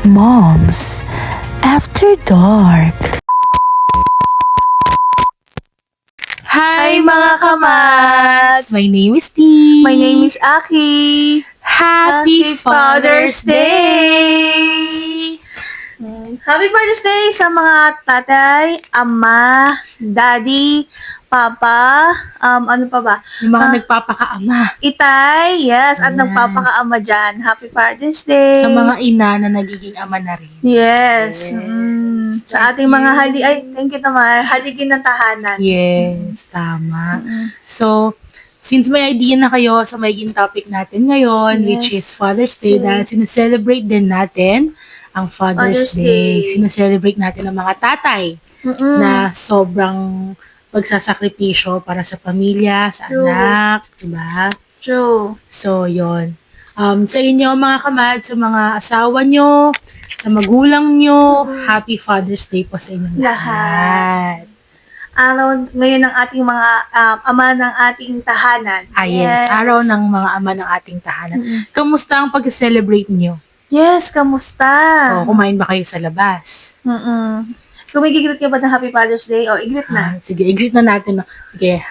Moms After Dark. Hi mga kamats! My name is T. My name is Aki. Happy Father's Day! Happy Father's Day sa mga tatay, ama, daddy, papa, ano pa ba? Yung mga nagpapakaama. Itay, yes, at Ayan. nagpapakaama dyan. Happy Father's Day. Sa mga ina na nagiging ama na rin. Yes. Sa ating mga thank you naman, haligin ng tahanan. Yes, tama. So, since may idea na kayo sa magiging topic natin ngayon, Yes. which is Father's Day, dahil sineselebrate din natin ang Father's Day. Sineselebrate natin ang mga tatay na sobrang pagsasakripisyo para sa pamilya, sa True. anak, diba? True. So, yon. Sa inyo mga kamad, sa mga asawa nyo, sa magulang nyo, Happy Father's Day po sa inyong lahat. Araw ngayon ng ating mga ama ng ating tahanan. Yes, araw ng mga ama ng ating tahanan. Kamusta ang pag-celebrate nyo? Yes, kamusta? O, kumain ba kayo sa labas? Kung may gigit ka ba ng Happy Father's Day, i-greet na. Sige, i-greet na natin. Sige,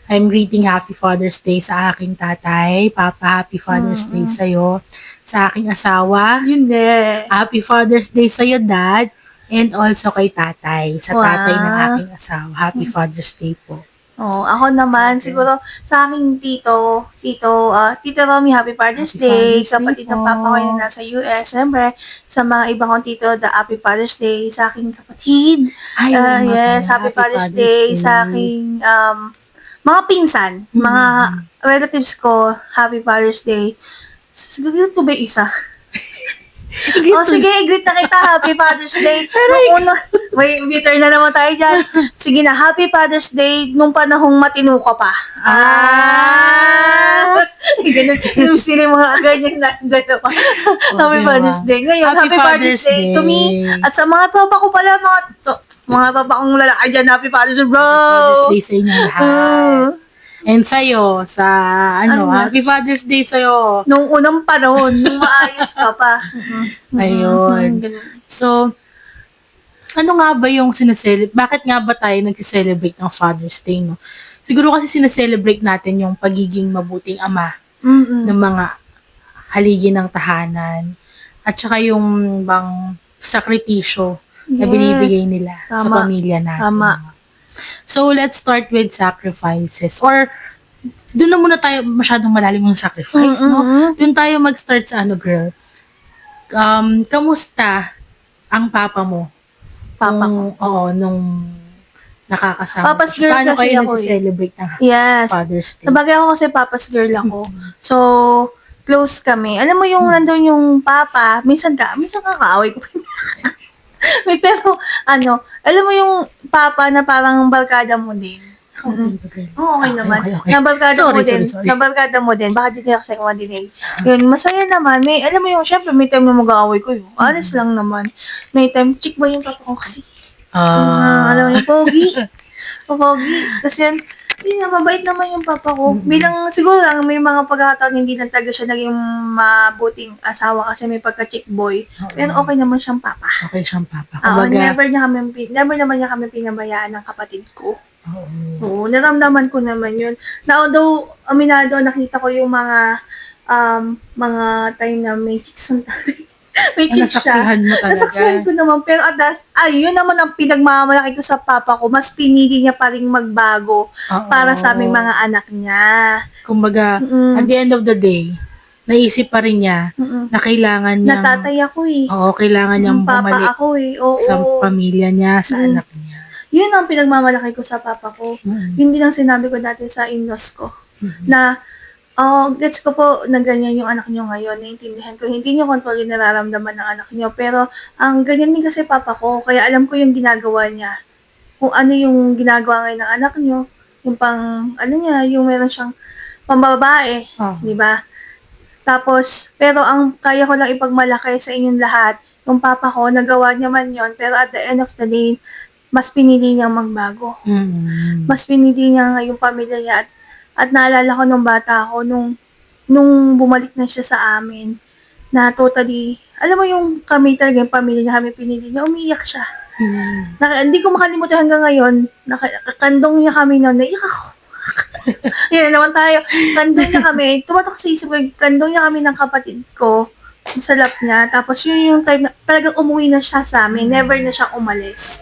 I'm greeting Happy Father's Day sa aking tatay. Papa, Happy Father's Day sa'yo. Sa aking asawa, Yun eh. Happy Father's Day sa'yo, Dad. And also kay tatay. Sa Wow. tatay ng aking asawa. Happy Father's Day po. Ako naman, siguro sa aking Tito Romy, Happy Father's Happy Day. Father's Sa Day kapatid ng po. papa ko yung nasa US. Siyempre, sa mga ibang kong tito, Happy Father's Day. Sa aking kapatid. Ay, oo nga Yes, pala. Happy Father's Day. Sa aking mga pinsan, mga relatives ko, Happy Father's Day. Siguro ko ba yung isa? Sige, i-greet na kita. Happy Father's Day. May bitter na naman tayo dyan. Sige na, Happy Father's Day nung panahong matino ka pa. Ganun. Yung sila yung mga ganyan na gano'n pa. Happy diba? Father's Day. Ngayon, Happy Father's Day to me. At sa mga tropa ko pala, mga tropa kong lalaki dyan, Happy Father's Day, bro. Father's Day sa inyong lahat. And sa'yo, Happy Father's Day sa'yo. Nung unang panahon, nung maayos ka pa. Ayun. So, ano nga ba yung bakit nga ba tayo nag-celebrate ng Father's Day, no? Siguro kasi sineselebrate natin yung pagiging mabuting ama ng mga haligi ng tahanan. At saka yung bang sakripisyo na binibigay nila sa Tama. pamilya natin. Tama. So, let's start with sacrifices. Or, doon na muna tayo masyadong malalim yung sacrifice, no? Doon tayo mag-start sa girl. Kamusta ang papa mo? Papa ko. Oo, nung nakakasama. Papa's girl Paano kasi kayo ako nag-celebrate ng Yes. Father's Day? Sabagay ako kasi papa's girl ako. So, close kami. Alam mo yung nandun yung papa, minsan kakaaway ko. Pero, alam mo yung papa na parang barkada mo din. Oo, okay naman. Okay. Nabarkada mo din. Sorry. Nabarkada mo din. Baka di nila kasi madinig. Yun, masaya naman. Alam mo yung, syempre, may time na mag-aaway ko yun. Honest lang naman. May time, chick ba yung papa ko kasi? Alam mo yung pogi. Pogi. Tapos yan, mabait naman yung papa ko. Bilang, siguro lang, may mga pagkakataon hindi lang talaga siya naging mabuting asawa kasi may pagka-chick boy. Pero okay naman siyang papa. Okay siyang papa. Never naman niya kami pinabayaan ng kapatid ko. Oo, naramdaman ko naman yun. Na although, aminado, nakita ko yung mga time na may chicks ang tatay. May chicks siya. Nasaksihan mo talaga. Nasaksihan ko naman. Pero yun naman ang pinagmamalaki ko sa papa ko. Mas pinili niya pa rin magbago para sa aming mga anak niya. Kumbaga, at the end of the day, naisip pa rin niya na kailangan niyang... Natatay ako eh. Oo, kailangan niyang Papa bumalik ako eh. Oo. sa pamilya niya, sa anak niya. Yun ang pinagmamalaki ko sa papa ko. Yun din ang sinabi ko dati sa in-laws ko. Na, gets ko po na ganyan yung anak nyo ngayon. Naiintindihan ko. Hindi nyo control yung nararamdaman ng anak nyo. Pero, ang ganyan din kasi papa ko. Kaya alam ko yung ginagawa niya. Kung ano yung ginagawa ngayon ng anak nyo. Yung yung meron siyang pambabae. Di ba? Tapos, pero ang kaya ko lang ipagmalaki sa inyong lahat, yung papa ko, nagawa niya man yon. Pero at the end of the day, mas pinili niyang magbago. Mas pinili niya nga yung pamilya niya. At naalala ko nung bata ako, nung nung bumalik na siya sa amin, na totally, alam mo yung kami talaga, yung pamilya niya, kami pinili niya, umiyak siya. Hindi ko makalimutan hanggang ngayon, nakakandong niya kami noon, naiyak ako. Yan naman tayo. Kandong niya kami, tumatak sa isip ko, kandong niya kami ng kapatid ko, sa lap niya, tapos yun yung time na talagang umuwi na siya sa amin, never na siya umalis.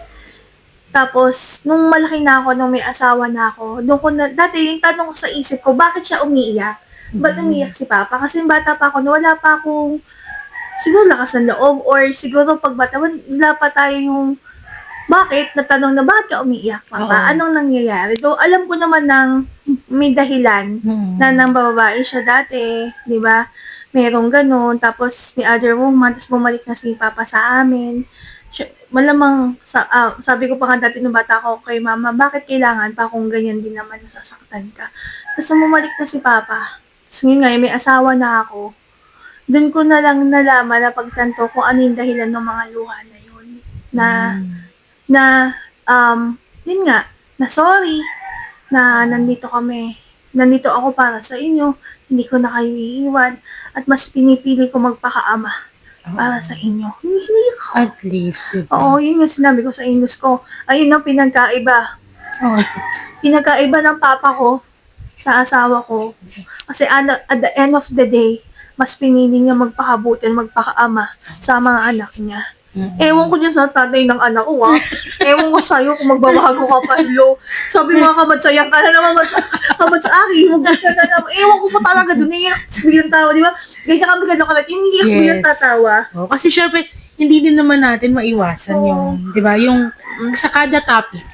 Tapos, nung malaki na ako, nung may asawa na ako, doon ko na, dati yung tanong ko sa isip ko, bakit siya umiiyak? Ba't umiiyak si Papa? Kasi bata pa ako, wala pa akong, siguro lakas ng loob, or siguro pag bata, wala pa tayo yung, bakit? Natanong na, bakit ka umiiyak, Papa? Oo. Anong nangyayari? Do, alam ko naman ng may dahilan na nang babae siya dati, di ba? Merong ganun, tapos may other woman, tapos bumalik na si Papa sa amin. Malamang, sabi ko pa nga dati nung bata ko kay Mama, bakit kailangan pa kung ganyan din naman nasasaktan ka? Tapos bumalik na si Papa. Tapos yun nga, may asawa na ako. Doon ko na lang nalaman na pagtanto kung ano yung dahilan ng mga luha na yun. Yun nga, na sorry, na nandito ako para sa inyo, hindi ko na kayo iiwan, at mas pinipili ko magpakaama para sa inyo. Hindi ako. At least, diba? Oo, yun yung sinabi ko sa English ko. Ayun ang pinagkaiba. Oh. Pinagkaiba ng papa ko sa asawa ko. Kasi at the end of the day, mas pinili niya magpakabuti, magpakaama sa mga anak niya. Ewan ko dyan sa tatay ng anak ko, ha? Ewan ko sa'yo kung magbabago ka pa, hello. Sabi mga kabadsayang ka na naman, kabadsaki, magbabago na naman. Ewan ko pa talaga dun, yung tao, di ba? Ganyan kami kalat, yung hindi kasi yung tatawa. Oh, kasi syempre, hindi din naman natin maiwasan yung, di ba, yung sa kada topic,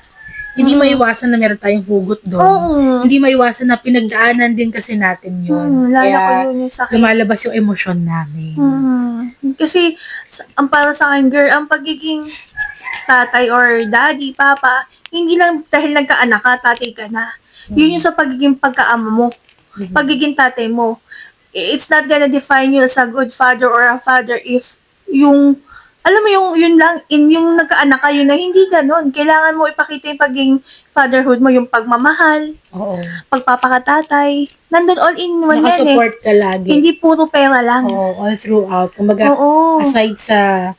hindi maiwasan na meron tayong hugot doon. Hindi maiwasan na pinagdaanan din kasi natin yun. Lalo ko Kaya yun yung sakit. lumalabas yung emosyon namin. Kasi, ang para sa akin, girl, ang pagiging tatay or daddy, papa, hindi lang dahil nagkaanak ka, tatay ka na. Yun yung sa pagiging pagkaama mo, pagiging tatay mo. It's not gonna define you as a good father or a father if yung, alam mo yun lang, yung nagkaanak ka, yun na hindi ganon. Kailangan mo ipakita yung pagiging fatherhood mo, yung pagmamahal, Oo. pagpapakatatay, nandun all in one yan Nakasupport ka lagi. Hindi puro pera lang. Oo, all throughout. Kumbaga, aside sa,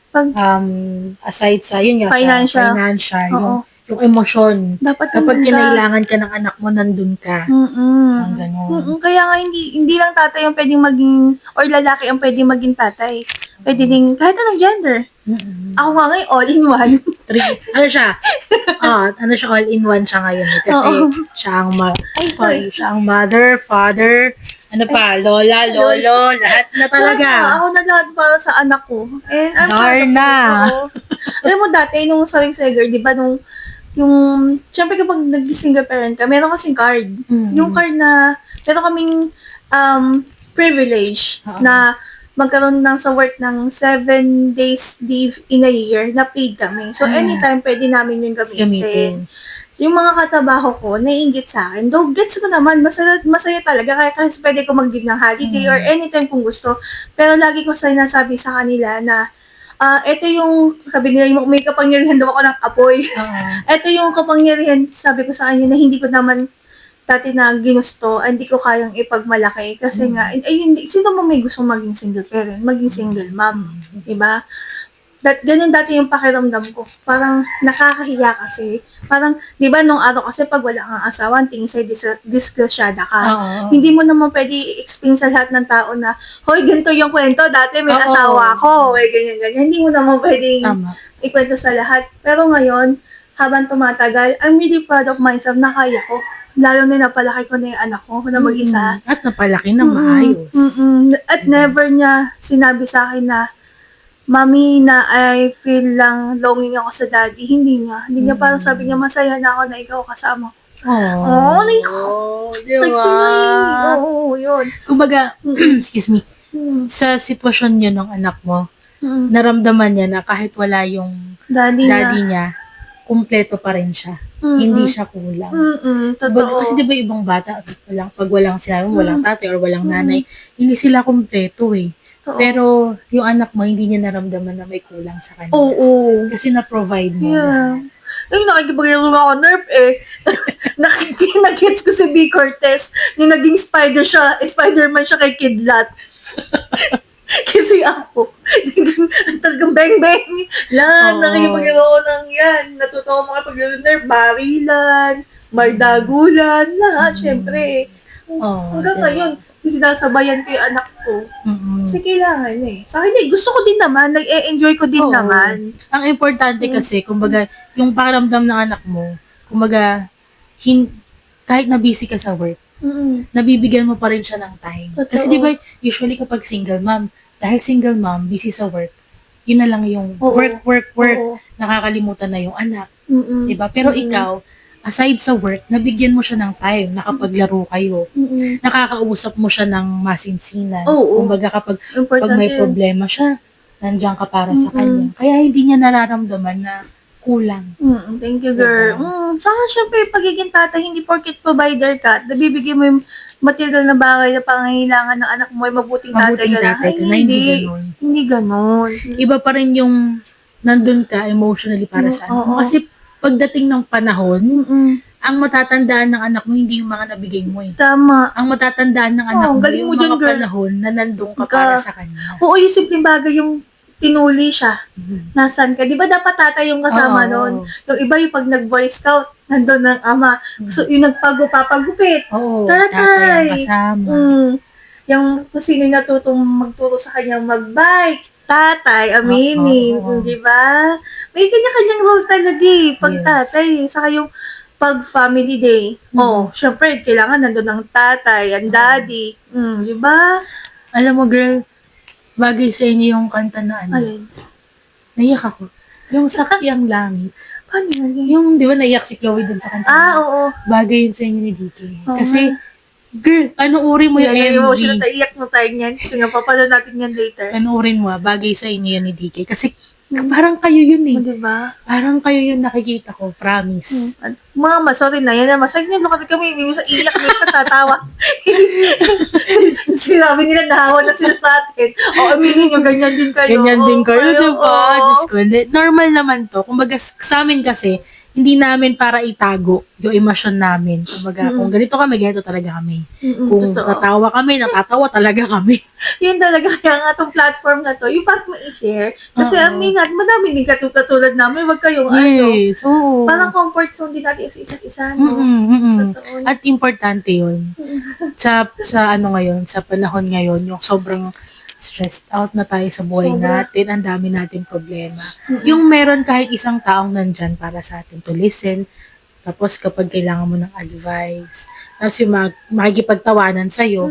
yun nga, Financial. sa financial, yung emosyon. Dapat Kapag nandun ka. kinailangan ka ng anak mo, nandun ka. Ang ganun. Kaya nga hindi lang tatay ang pwedeng maging, or lalaki ang pwedeng maging tatay. Pwede din, kahit anong gender. Ako nga ngayon, all in one. Ano siya? All-in-one siya ngayon. Kasi siya ang siya ang mother, father, lola, lolo, lahat na talaga. Ako na lahat para sa anak ko. And I'm proud of Darna. it. Oo. Alam mo dati, nung sa Seger, di ba, syempre kapag nag-single parent ka, meron kasing card. Yung card na, meron kaming privilege na magkaroon sa work ng 7 days leave in a year na paid kami. So, anytime pwede namin yung gamitin. So, yung mga katrabaho ko, naiingit sa akin. Though, gets ko naman, masaya talaga. Kaya kasi pwede ko mag-give ng holiday or anytime kung gusto. Pero lagi ko sinasabi sa kanila na, ito yung, sabi nila, may kapangyarihan daw ako ng apoy. Ito yung kapangyarihan, sabi ko sa kanya na hindi ko naman dati na ginusto, hindi ko kayang ipagmalaki. Kasi nga, sino mo may gusto maging single parent, maging single mom, diba? Ganun dati yung pakiramdam ko. Parang nakakahiya kasi. Parang, di ba, nung araw kasi pag wala kang asawa, tingin sa'yo disgrasyada ka. Hindi mo naman pwede i-explain sa lahat ng tao na, hoy, ganito yung kwento, dati may asawa ko, ganyan. Hindi mo naman pwede ikwento sa lahat. Pero ngayon, habang tumatagal, I'm really proud of myself na kaya ko. Lalo na napalaki ko na yung anak ko na mag-isa. At napalaki na maayos. At never niya sinabi sa akin na, Mami, na I feel lang longing ako sa daddy. Hindi niya. Parang sabi niya, masaya na ako na ikaw kasama. Diba? Oo, yun. Kumbaga, excuse me, sa sitwasyon niya ng anak mo, naramdaman niya na kahit wala yung daddy niya, kumpleto pa rin siya. Hindi siya kulang. Totoo. Kasi diba ibang bata, pag walang sinabi mo, walang tatay or walang nanay, hindi sila kumpleto eh. Pero yung anak mo, hindi niya naramdaman na may kulang sa kanya. Oo. Kasi na-provide mo na. Ay, nakikipaglaro ako nerf eh. Nakikits ko si B. Cortez, yung naging Spider-Man siya kay Kidlat. Kasi ako, talagang bang-bang. Lahat, Oo. nakikipaglaro ako ng yan. Natuto ako makipaglaro nerf, barilan, mardagulan, lahat, syempre. Oo, Hanggang diba? ngayon, sinasabayan ko yung anak ko. Mm-mm. Kasi kailangan eh. Sa akin eh, gusto ko din naman, nag-e-enjoy ko din Oo. naman. Ang importante kasi, kumbaga, yung pakiramdam ng anak mo, kumbaga, kahit na busy ka sa work, Mm-mm. nabibigyan mo pa rin siya ng time. Totoo. Kasi di ba, usually kapag single mom, dahil single mom, busy sa work, yun na lang yung Oo. work, Oo. nakakalimutan na yung anak. Mm-mm. Di ba? Pero Mm-mm. ikaw, aside sa work, nabigyan mo siya ng time, nakapaglaro kayo, Mm-mm. nakakausap mo siya ng masinsinan. Oo. Kumbaga kapag Importante may yun. problema siya, nandiyan ka para sa Mm-mm. kanya. Kaya hindi niya nararamdaman na kulang. Thank you, girl. Diba? Saka syempre, pagiging tatay, hindi porket provider ka, nabibigyan mo yung material na bagay na pangangailangan ng anak mo, ay mabuting tatay ka na. Ay, na hindi ganun. Hindi ganon. Iba pa rin yung nandun ka emotionally para sa anak mo. Oo. Kasi pagdating ng panahon, Mm-mm. ang matatandaan ng anak mo, hindi yung mga nabigay mo eh. Tama. Ang matatandaan ng anak mo, galing yung mo dyan, mga girl. panahon na nandun ka Ka- para sa kanya. Oo, yung simpleng bagay yung tinuli siya. Nasaan ka? Di ba dapat tatay yung kasama Oo. nun? Yung iba yung pag nag-voice scout, nandun ng ama. So, yung papagupit. Oo, Tatay. tatay ang kasama. Yung kung sino yung natutong magturo sa kanyang mag-bike. Tatay, aminin. Oo. Di ba? May kanya-kanyang role talaga eh. Pag Yes. tatay. Saka yung pag family day. Syempre, kailangan nandun ang tatay, ang daddy. Di ba? Alam mo, girl, bagay sa inyo yung kanta na ano. Ayun. Naiyak ako. Yung Saksi ang Langit. Paano yun? Yung, di ba, naiyak si Chloe dun sa kanta. Oo. Bagay yun sa inyo ni DK. Oo Kasi, girl, panoorin mo yung Yan, emotional MV. tayo, iyak na tayo niyan. Kasi nga, papanood natin yan later. Panoorin mo, bagay sa inyo yan ni DK. Kasi, parang kayo yun eh. Di ba? Parang kayo yun nakikita ko, promise. Mama, sorry na yan. Masag niya, lukat kami. Minsan iyak, minsan tatawa. Sinabi nila, nahawa na sila sa atin. Aminin nyo, ganyan din kayo. Ganyan din kayo, Oo, diba? oo. Diyos ko, normal naman to. Kumbaga, sa amin kasi, hindi namin para itago yung emosyon namin. Kumbaga, kung ganito kami, ganito talaga kami. Kung Totoo. natawa kami, natatawa talaga kami. Yun talaga, kaya nga itong platform na to, yung parang ma-share. Kasi Oo. minsan, madami din katulad namin, wag kayong Yes, oo. parang comfort zone din natin sa isa't isa, no? Totoo. At importante yun. Sa ano ngayon, sa panahon ngayon, yung sobrang stressed out na tayo sa buhay Sobra. natin, ang dami nating problema. Yung meron kahit isang taong nandyan para sa atin to listen, tapos kapag kailangan mo ng advice, tapos yung makikipagtawanan sa'yo,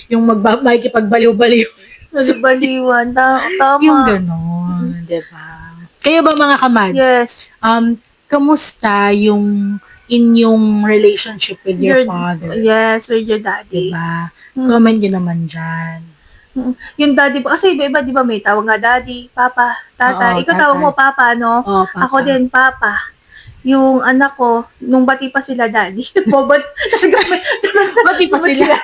yung makikipagbaliw-baliw, Nagbaliwan. Tama. yung gano'n, diba? Kayo ba mga kamads? Yes. Kamusta yung inyong relationship with your father? Yes, with your daddy. Diba? Comment nyo naman dyan. Yung daddy po, kasi iba-iba, di ba, may tawag nga daddy, papa, Oo, tata. Ikaw tawag tatay. mo papa, no? Oo, papa. Ako din, papa. Yung anak ko, nung bati pa sila daddy. Bati pa sila.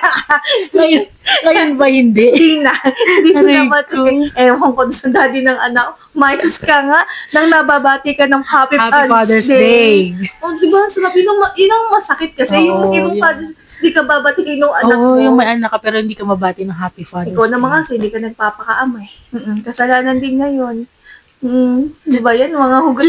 Ngayon ba hindi? Hindi na. Hindi sila Aray bati. ko. Ewan ko sa daddy ng anak. Mayos ka nga nang nababati ka ng Happy Father's Day. Oh, di ba? Sabi, yun ang masakit kasi. Oo, yung ibang yun. Father's Day ka babatiin ng anak Oo, mo. yung may anak ka pero hindi ka mabati ng Happy Father's Ikaw Day. naman kasi, hindi ka nagpapakaamay. Kasalanan din ngayon. Di ba yan? Mga hugot.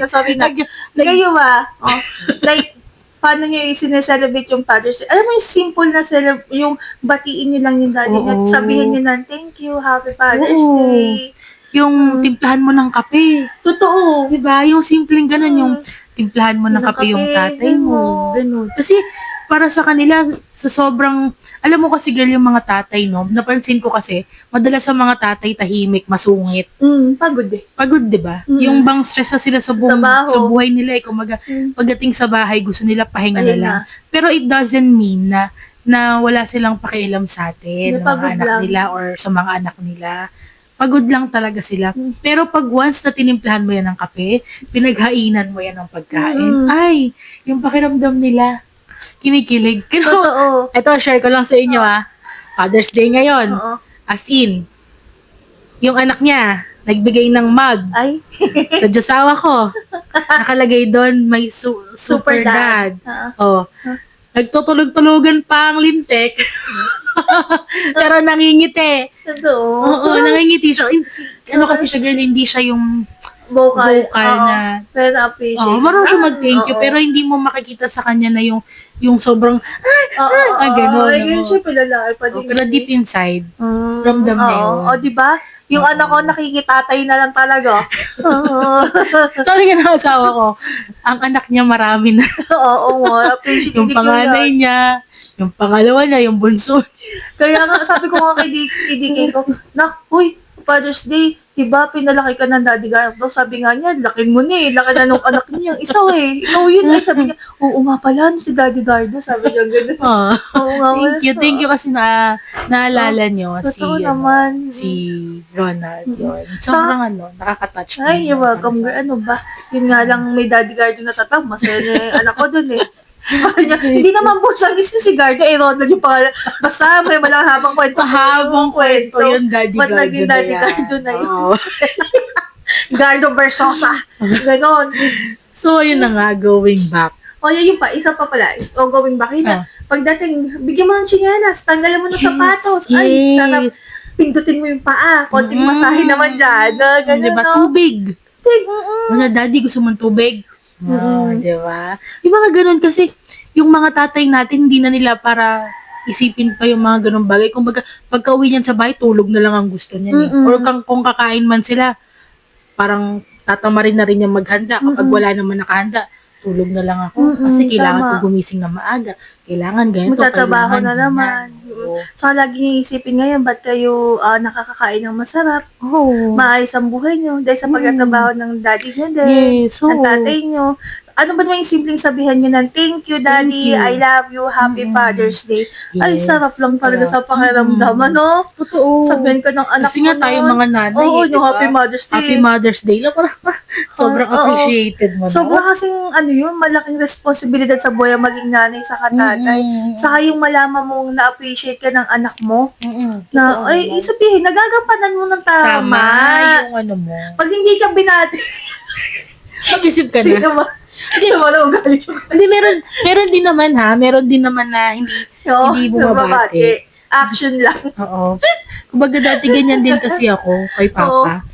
Sorry na. Kayo ba? Oh, like, paano nyo i-celebrate yung Father's Day? Alam mo yung simple na yung batiin nyo lang yung daddy at Oo. sabihin nyo na, thank you, Happy Father's Oo. Day. Yung timplahan mo ng kape. Totoo. Diba? Yung simpleng ganun, yung timplahan mo ng kape yung tatay mo. Ganun. Kasi, para sa kanila, sa sobrang, alam mo kasi girl, yung mga tatay, no? Napansin ko kasi, madalas sa mga tatay, tahimik, masungit. Pagod eh. Pagod, di ba? Yung bang stress na sila sa trabaho. sa buhay nila, kumaga, pagdating sa bahay, gusto nila pahinga na Pahinga. lang. Pero it doesn't mean na wala silang pakialam sa atin, ng Na mga pagod anak lang. nila or sa mga anak nila. Pagod lang talaga sila. Pero pag once na tinimplahan mo yan ng kape, pinaghainan mo yan ng pagkain, ay, yung pakiramdam nila, kinikilig. Totoo. Ito, share ko lang sa inyo Father's Day ngayon. Oo. As in, yung anak niya, nagbigay ng mug Ay, sa Diyosawa ko. Nakalagay doon, may super dad. Oh. Nagtutulog-tulugan pa ang lintik. Pero nangingiti. totoo. Oo, nangingiti siya. Ano kasi siya, girl, hindi siya yung Vocal. vocal Oo. na. Pero na-appreciate. Oh, marunong siya mag-thank you, Oo. pero hindi mo makikita sa kanya na yung sobrang, ganun. Ganun siya lalaki pa din. pero deep inside, Mm, ramdam na oo. yun. O, diba? Yung anak ko, nakikitatay na lang talaga. Oo. Sabi nga ng asawa ko, ang anak niya marami na. Oo, appreciate Yung din ko panganay yan. niya, yung pangalawa niya, yung bunso. Kaya nga, sabi ko nga kay DK ko, huy, Father's Day, diba, pinalaki ka ng Daddy Garbo? Sabi nga niya, laki mo na eh. Laki na nung anak niya. Isa eh. Ikaw yun. Ay, sabi niya, oo nga pala, si Daddy Gardo. Sabi niya, gano'n. Oh, Oo nga pala. thank you kasi naalala niyo Totoo naman. si Ronald yun. Sobrang nakaka-touch. Ay, you're welcome, girl. Ano ba? Yun nga lang, may Daddy Gardo na tatang. Masaya na yung anak ko dun eh. Sabi niya, hindi naman po siya si Gardo, Ronald yung pangalan. Basta may malanghabang kwento. Pahabang kwento yun, Daddy Ba't Gardo naging Daddy Gardo na yun? Oo. Gardo Versosa. Ganon. So, yun na nga, going back. O, yun pa. Isa pa pala. Going back. Yun na. Pagdating, bigyan mo ng tsinelas. Tanggalan mo ng sapatos. Ay, sarap. Pindutin mo yung paa. Konting masahe naman dyan. Ganun, Diba? no? Tubig. Mga daddy, gusto mong tubig? Diba? Yung mga ganun kasi, yung mga tatay natin, hindi na nila para isipin pa yung mga ganun bagay. Kung pagka uwi niyan sa bahay, tulog na lang ang gusto niya. Or kung kakain man sila, parang tatamarin na rin yung maghanda. Kapag wala naman nakahanda, tulog na lang ako. Kasi kailangan tama. ko gumising na maaga. Kailangan ganito. Magtatrabaho kailangan na ganyan. naman. Oo. So, laging iisipin ngayon, ba't kayo nakakakain ng masarap? Oo. Maayos ang buhay nyo. Dahil sa pagtatrabaho ng daddy nyo din. Yes, oo. Ng tatay nyo. Ano ba naman yung simpleng sabihan nyo ng thank you, daddy, Thank you. I love you, happy Father's Day. Ay, Yes, sarap lang talaga sa sarap. pakiramdam, ano? Totoo. Sabihin ka ng anak Kasi mo nga tayo nun. mga nanay. Oo, eh, yung diba? Happy Mother's Day. Happy Mother's Day. Parang sobrang Oo. appreciated mo na. Sobra kasing yun, malaking responsibilidad sa buhay ang maging nanay sa katatay. Saka yung malaman mong na-appreciate ka ng anak mo. Na, ay, sabihin, nagagampanan mo ng tama. Tama yung ano mo. Pag hindi ka binati, Mag-isip ka sino na. ba? Sama na ugali yung Hindi, meron din naman meron din naman na hindi bumabati. Action lang. Oo. Kumbaga dati ganyan din kasi ako kay Papa.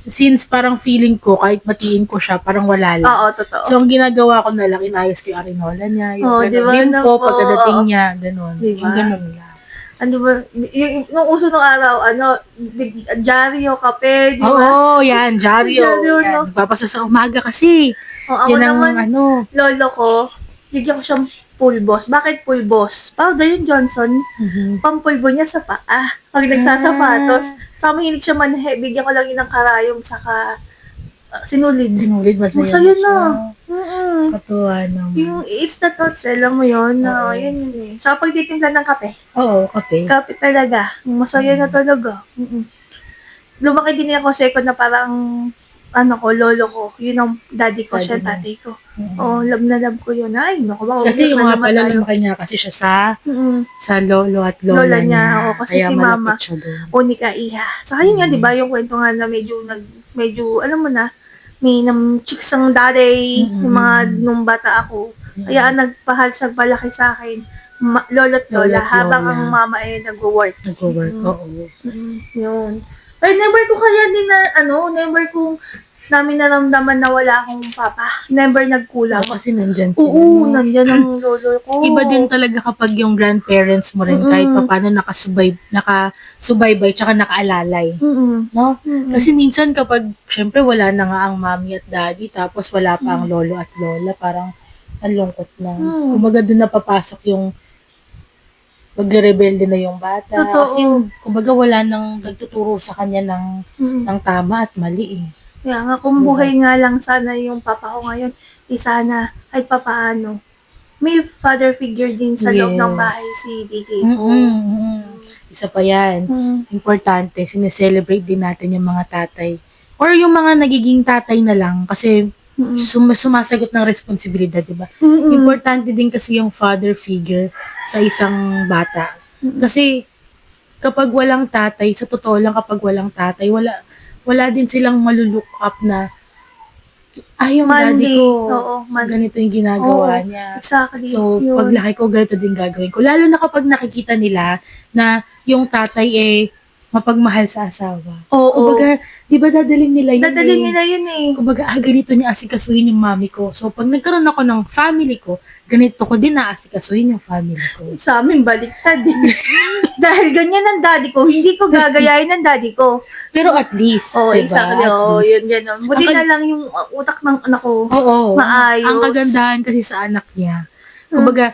Since parang feeling ko, kahit matiin ko siya, parang wala lang. Oo, totoo. So, ang ginagawa ko na lang, inayos ko yung arinola niya, yung Oo, diba rim na ko, po? pagkadating niya, ganun. Diba? Yung ganun lang. Ano ba, nung uso nung araw, dyaryo, kape, di ba? Oo, yan, Jaryo. Jaryo, Yan, no? nagpapasa sa umaga kasi. Ako Yan ang naman, lolo ko, bigyan ko siyang pulbos. Bakit pulbos? Powder yung Johnson. Pampulbo niya sa paa. Pag nagsasapatos. Sa mahilig siya manhe, bigyan ko lang yun ng karayom saka sinulid. Sinulid, masaya Masaya na. siya. Katuwa naman. Yung it's the thoughts, alam mo yun. Na, yun yun eh. Sa pagtitimpla ng kape. Oo, kape. Kape talaga. Masaya na talaga. Lumaki din ako second na parang lolo ko. Yun ang daddy ko, siya Daddy mo. tatay ko. Oo, love na love ko yun. Ay, naku ba? Kasi yung umiyak na nga naman pala, tayo. lumaki niya kasi siya sa lolo at Lola lola, niya, oo, kasi Kaya si malapit mama, siya doon. Unika iha. Saka yun nga, di ba, yung kwento nga na medyo, alam mo na, may chicks ang daddy, yung mga nung bata ako. Kaya nagpalaki sa akin, lolo at lola, Lola at habang lola. ang mama ay nag-work. Nag-work, oo. Yun. Pero never ko kaya din na, never ko namin naramdaman na wala akong papa. Never nagkulang. Kasi nandyan sila. Oo, nandyan ang lolo ko. Iba din talaga kapag yung grandparents mo rin, kahit paano nakasubaybay, tsaka nakaalalay. No? Kasi minsan kapag, syempre wala na nga ang mommy at daddy, tapos wala pa ang lolo at lola, parang ang lungkot na. Kumbaga doon napapasok yung magre-rebelde na yung bata. Totoo. Kasi kumbaga wala nang nagtuturo sa kanya ng tama at mali eh. Kaya nga, kung buhay nga lang sana yung papa ko ngayon, sana, kahit papaano, may father figure din sa loob ng Yes. bahay si DK ko. Isa pa yan. Importante, sineselebrate din natin yung mga tatay. Or yung mga nagiging tatay na lang kasi sumasagot ng responsibilidad, di ba? Importante din kasi yung father figure sa isang bata. Kasi kapag walang tatay, sa totoo lang kapag walang tatay, wala wala din silang maluluok up na, ay, yung daddy Manly. ko, Oo, manly. ganito yung ginagawa Oo, niya. Exactly. So, Yun. paglaki ko, ganito din gagawin ko. Lalo na kapag nakikita nila na yung tatay mapagmahal sa asawa. Oo. Kumbaga, di ba dadalhin nila yun? Dadalhin nila yun eh. Kumbaga, ganito niya asikasuhin yung mami ko. So, pag nagkaroon ako ng family ko, ganito ko din naasikasuhin yung family ko. Sa amin, baliktad eh. Dahil ganyan ang daddy ko, hindi ko gagayahin ng daddy ko. Pero at least, Oo, diba? exactly. At Oo, least. yun, gano'n. Buti Ang na lang yung utak ng anak ko. Oo. Maayos. Ang kagandahan kasi sa anak niya. Kumbaga,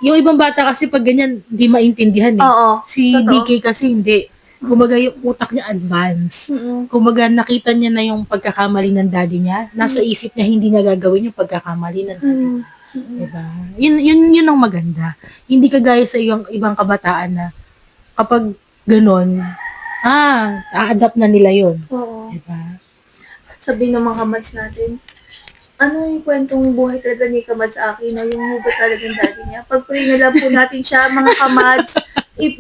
yung ibang bata kasi pag ganyan, hindi maintindihan eh. Oo, Si totoo. DK kasi hindi. Kumbaga, yung utak niya advance. Mm-mm. Kumbaga, nakita niya na yung pagkakamali ng daddy niya. Nasa isip niya, hindi niya gagawin yung pagkakamali ng daddy niya. Diba? Yun ang maganda. Hindi kagaya sa ibang kabataan na kapag ganon, a-adapt na nila yun. Oo. Diba? Sabi ng mga kamads natin, ano yung kwentong buhay talaga ni Kamad sa akin na yung hugot talaga ng daddy niya. Pag-pray na lang po natin siya, mga kamads,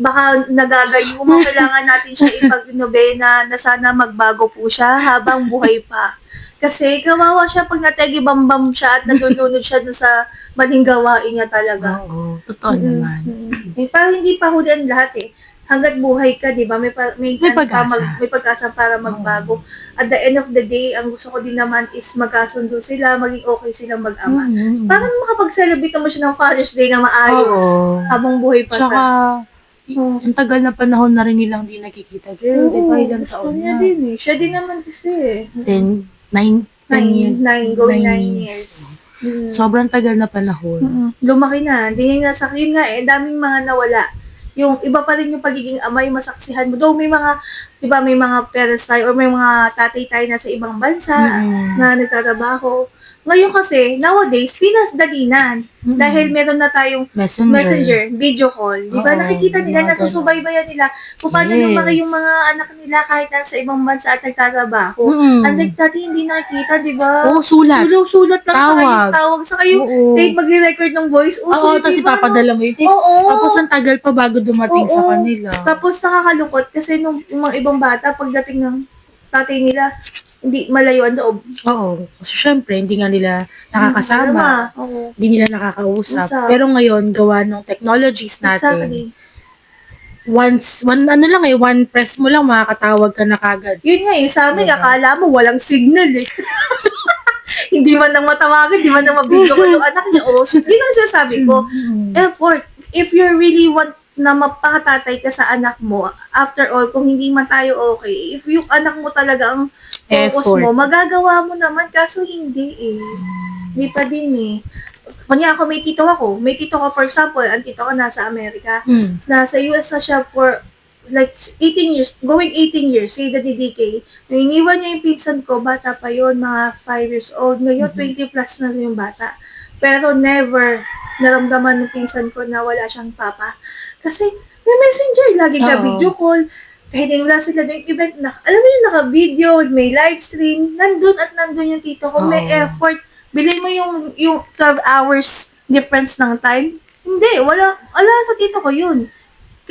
baka nagagayo mo, kailangan natin siya ipag-nobena na sana magbago po siya habang buhay pa. Kasi kawawa siya pag nategi-bambam siya at nadulunod siya dun sa maling gawain niya talaga. Oo. Totoo naman. Eh, parang hindi pa huli ang lahat eh. Hanggat buhay ka, di ba? May pag-asa. May pag-asa para magbago. At the end of the day, ang gusto ko din naman is magkasundo sila, maging okay silang mag-ama. Para makapag-celebrate naman siya ng Father's Day na maayos Oo. habang buhay pa Tsaka, siya. ang tagal na panahon na rin nilang di nakikita. Girl, di ba ilang gusto taon niya na? din eh. Siya din naman kasi eh. 10 years. Going 9 9 years. Mm. Sobrang tagal na panahon. Lumaki na. Hindi niya nasa, yun nga eh, daming mga nawala. Yung iba pa rin yung pagiging ama, yung masaksihan mo. Though may mga, di ba, may mga parents tayo or may mga tatay tayo na sa ibang bansa na nagtatrabaho. Ngayon kasi, nowadays, Pinas dalinan. Dahil meron na tayong messenger, video call. Di ba? Oo, Nakikita nila, mga nasusubaybayan nila kung paano Yes. lumaki yung mga anak nila kahit nasa ibang bansa at nagtatrabaho. Unlike dati, hindi nakikita, di ba? Oo, sulat. Sulat lang sa kayo, tawag sa kayo. Oo. Tape, magre-record ng voice. Oo, tapos di ba, ipapadala mo yun. Oo. Tapos ang tagal pa bago dumating sa Oo. kanila. Tapos nakakalungkot kasi nung yung mga ibang bata, pagdating ng tatay nila, hindi malayo ang loob. Oo. Kasi syempre, hindi nga nila nakakasama. Oo. Hindi nila nakakausap. Usap. Pero ngayon, gawa ng technologies natin, Exactly. one press mo lang, makakatawag ka na kagad. Yun nga eh, sa amin, Diba? akala mo walang signal eh. Hindi man nang matawagan, hindi man nang mabidyo ko yung anak niya. O, yun ang sinasabi ko. Effort. If you really want na mapakatatay ka sa anak mo, after all, kung hindi man tayo okay, if yung anak mo talaga ang focus Effort. mo, magagawa mo naman, kaso hindi eh. Hindi pa din eh. Kanya ako, may tito ako. May tito ko, for example, ang tito ko nasa Amerika. Nasa US na siya for like 18 years, going 18 years, say the DDK. Iniwan niya yung pinsan ko, bata pa yon, mga 5 years old. Ngayon, 20 plus na yung bata. Pero never naramdaman ng pinsan ko na wala siyang papa. Kasi may messenger, lagi ka Oo. video call. Kahit wala sila ng event na, alam mo yung naka-video, may live stream, nandun at nandun yung tito ko, may Oo. effort. Bilhin mo yung 12 hours difference ng time. Hindi, wala sa tito ko yun.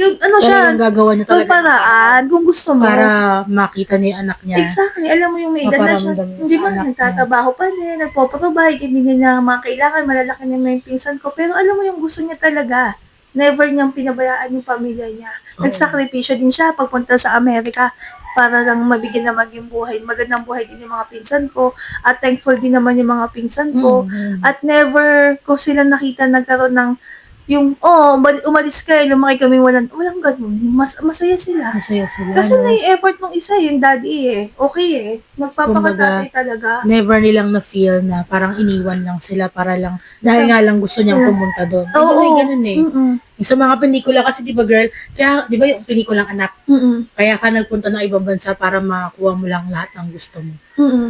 Ano siya, Talagang gagawa niya kung talaga. paraan, kung gusto mo. Para makita ni anak niya. Exactly. Alam mo yung may edad na siya. Maparamdam niya Hindi sa ba, anak nagtatrabaho pa niya, nagpo-provide, hindi niya na mga kailangan, malalaki niya may pinsan ko. Pero alam mo yung gusto niya talaga. Never niyang pinabayaan yung pamilya niya. Nagsakripisyo din siya pagpunta sa Amerika para lang mabigyan naman yung buhay. Magandang buhay din yung mga pinsan ko. At thankful din naman yung mga pinsan ko. At never ko sila nakita nagkaroon ng yung, umalis ka lumaki kami walang ganun. Masaya sila. Masaya sila. Kasi no? na-effort ng isa, yung daddy eh. Okay eh. Magpapakatatay talaga. Never nilang na-feel na parang iniwan lang sila para lang, dahil nga lang gusto niyang pumunta doon. Diba may ganun eh. Yung sa mga pelikula kasi, di ba girl, kaya, di ba yung pelikulang anak, kaya ka nagpunta ng ibang bansa para makakuha mo lang lahat ng gusto mo.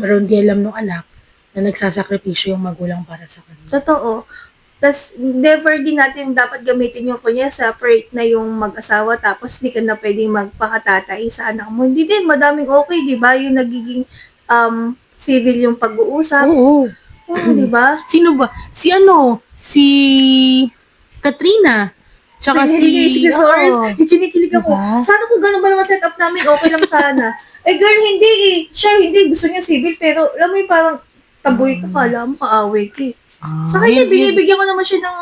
Pero hindi alam ng anak na nagsasakripisyo yung magulang para sa kanila. Totoo. Tapos, never din natin dapat gamitin yung kunya separate na yung mag-asawa tapos hindi ka na pwedeng magpakatatay sa anak mo. Hindi din, madaming okay, di ba? Yung nagiging civil yung pag-uusap. Oo. Di ba? Sino ba? Si Katrina. Tsaka Sige, si... sorry. Oo. Kinikilig ako. Diba? Sana kung gano'n ba naman setup namin, okay lang sana. Eh girl, hindi eh. Siya hindi. Gusto niya civil pero alam mo yung parang taboy ka, kala mo kaaway ka eh. Sa kanya, binibigyan ko naman siya ng